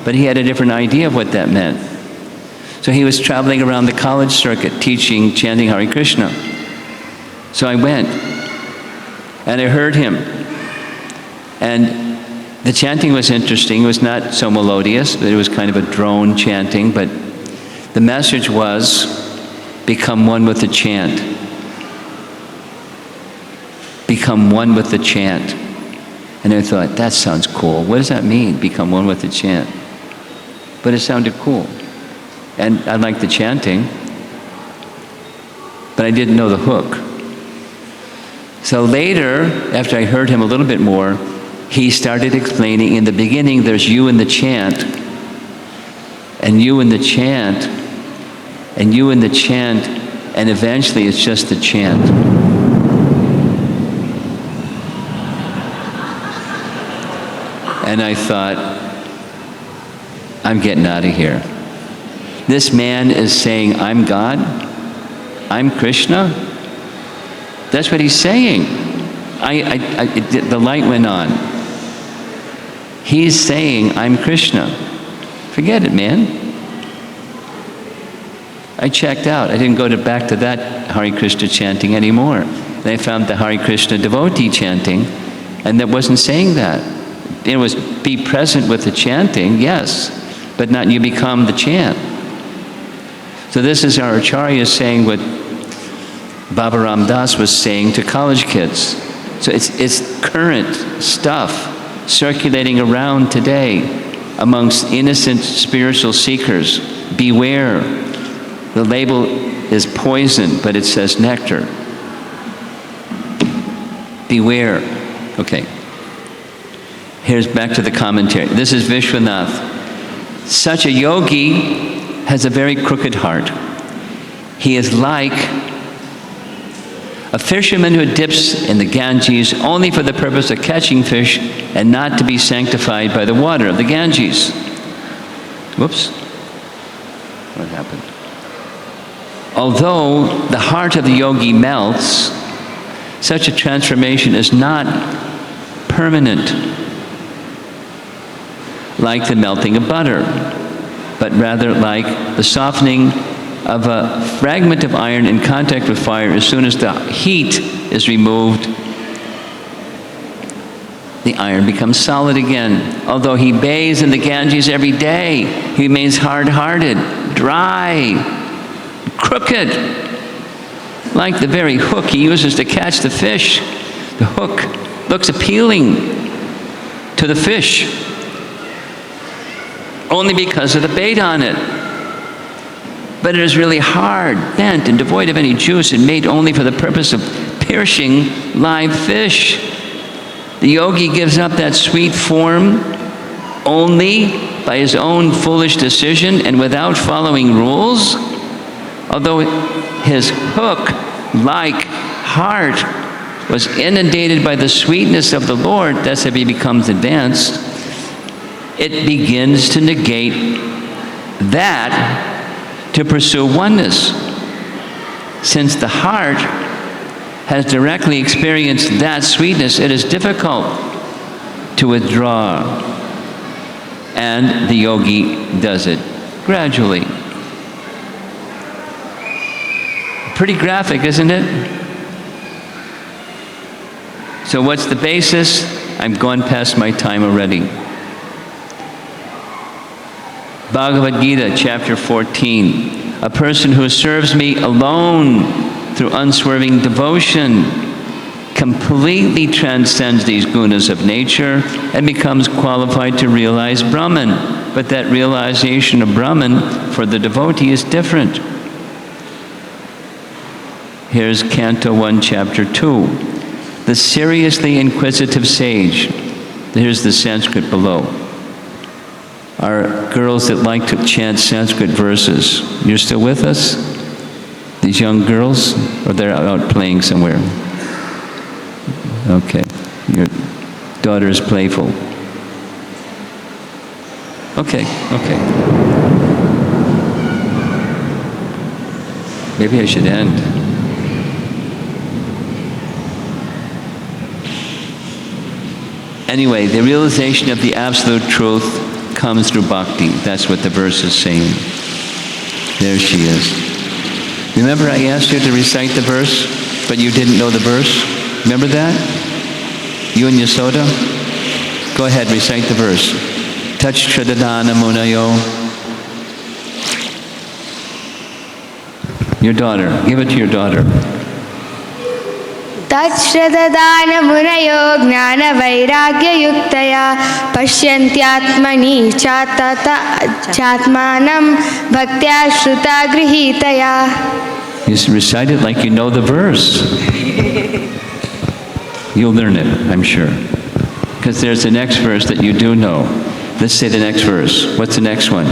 But he had a different idea of what that meant. So he was traveling around the college circuit teaching, chanting Hare Krishna. So I went, and I heard him. And the chanting was interesting. It was not so melodious, but it was kind of a drone chanting. But the message was, become one with the chant. Become one with the chant. And I thought, that sounds cool. What does that mean, become one with the chant? But it sounded cool. And I liked the chanting, but I didn't know the hook. So later, after I heard him a little bit more, he started explaining, in the beginning there's you in the chant, and you in the chant, and you in the chant, and eventually it's just the chant. And I thought, I'm getting out of here. This man is saying, I'm God, I'm Krishna. That's what he's saying. The light went on. He's saying, I'm Krishna. Forget it, man. I checked out. I didn't go back to that Hare Krishna chanting anymore. Then I found the Hare Krishna devotee chanting, and that wasn't saying that. It was be present with the chanting, yes, but not you become the chant. So this is our Acharya saying what Baba Ram Das was saying to college kids. So it's current stuff circulating around today amongst innocent spiritual seekers. Beware. The label is poison, but it says nectar. Beware. Okay. Here's back to the commentary. This is Vishwanath. Such a yogi has a very crooked heart. He is like a fisherman who dips in the Ganges only for the purpose of catching fish and not to be sanctified by the water of the Ganges. Whoops. What happened? Although the heart of the yogi melts, such a transformation is not permanent, like the melting of butter, but rather like the softening of a fragment of iron in contact with fire. As soon as the heat is removed, the iron becomes solid again. Although he bathes in the Ganges every day, he remains hard-hearted, dry, crooked, like the very hook he uses to catch the fish. The hook looks appealing to the fish only because of the bait on it. But it is really hard, bent, and devoid of any juice, and made only for the purpose of piercing live fish. The yogi gives up that sweet form only by his own foolish decision and without following rules. Although his hook-like heart was inundated by the sweetness of the Lord, that's if he becomes advanced, it begins to negate that to pursue oneness. Since the heart has directly experienced that sweetness, it is difficult to withdraw. And the yogi does it gradually. Pretty graphic, isn't it? So what's the basis? I'm gone past my time already. Bhagavad Gita, chapter 14. A person who serves me alone through unswerving devotion completely transcends these gunas of nature and becomes qualified to realize Brahman. But that realization of Brahman for the devotee is different. Here's Canto 1, Chapter 2. The seriously inquisitive sage. Here's the Sanskrit below. Are girls that like to chant Sanskrit verses. You're still with us? These young girls? Or they're out playing somewhere? Okay. Your daughter is playful. Okay. Maybe I should end. Anyway, the realization of the absolute truth comes through bhakti. That's what the verse is saying. There she is. Remember I asked you to recite the verse, but you didn't know the verse? Remember that? You and Yasoda? Go ahead, recite the verse. Touch Shradadana Munayo. Your daughter. Give it to your daughter. तच्छ्रददानमुनयो ज्ञानवैराग्ययुक्तया पश्यन्त्यात्मनि चात्मानं भक्त्या श्रुता गृहीतया. You recite it like you know the verse. You'll learn it, I'm sure. Because there's the next verse that you do know. Let's say the next verse. What's the next one?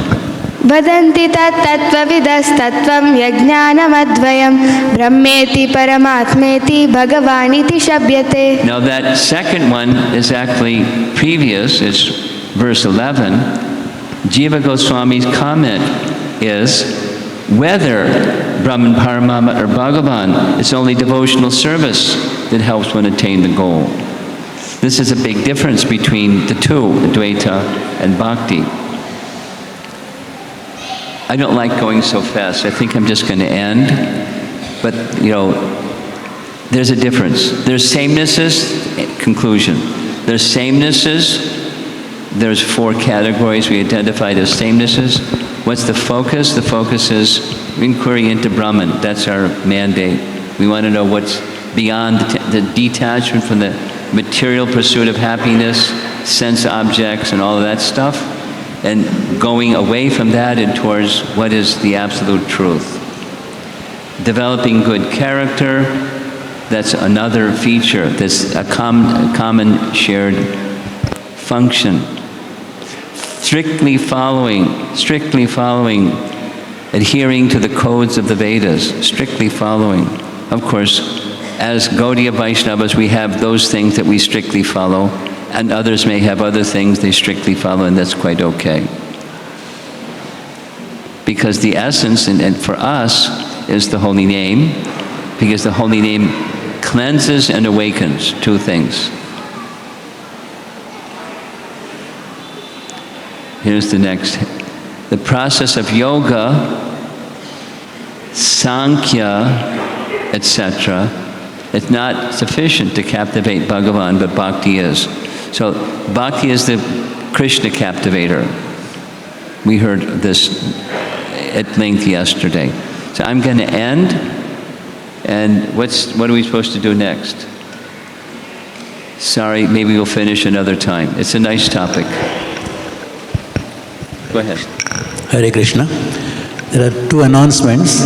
वदन्ति तत्तत्त्वविदस्तत्त्वं यज्ञानमद्वयं ब्रह्मेति परमात्मेति भगवानिति शब्यते. Now that second one is actually previous. It's verse 11. Jiva Goswami's comment is whether Brahman, Paramama, or Bhagavan, it's only devotional service that helps one attain the goal. This is a big difference between the two, Advaita and Bhakti. I don't like going so fast. I think I'm just going to end. But, there's a difference. There's samenesses, conclusion. There's samenesses. There's 4 categories we identified as samenesses. What's the focus? The focus is inquiry into Brahman. That's our mandate. We want to know what's beyond the detachment from the material pursuit of happiness, sense objects, and all of that stuff, and going away from that and towards what is the absolute truth. Developing good character, that's another feature. That's a common shared function. Strictly following, adhering to the codes of the Vedas, strictly following. Of course, as Gaudiya Vaishnavas, we have those things that we strictly follow, and others may have other things they strictly follow, and that's quite okay. Because the essence, and for us, is the holy name, because the holy name cleanses and awakens. Two things. Here's the next. The process of yoga, Sankhya, etc., it's not sufficient to captivate Bhagavan, but Bhakti is. So Bhakti is the Krishna captivator. We heard this at length yesterday. So I'm going to end, and what are we supposed to do next? Sorry, maybe we'll finish another time. It's a nice topic. Go ahead. Hare Krishna. There are two announcements.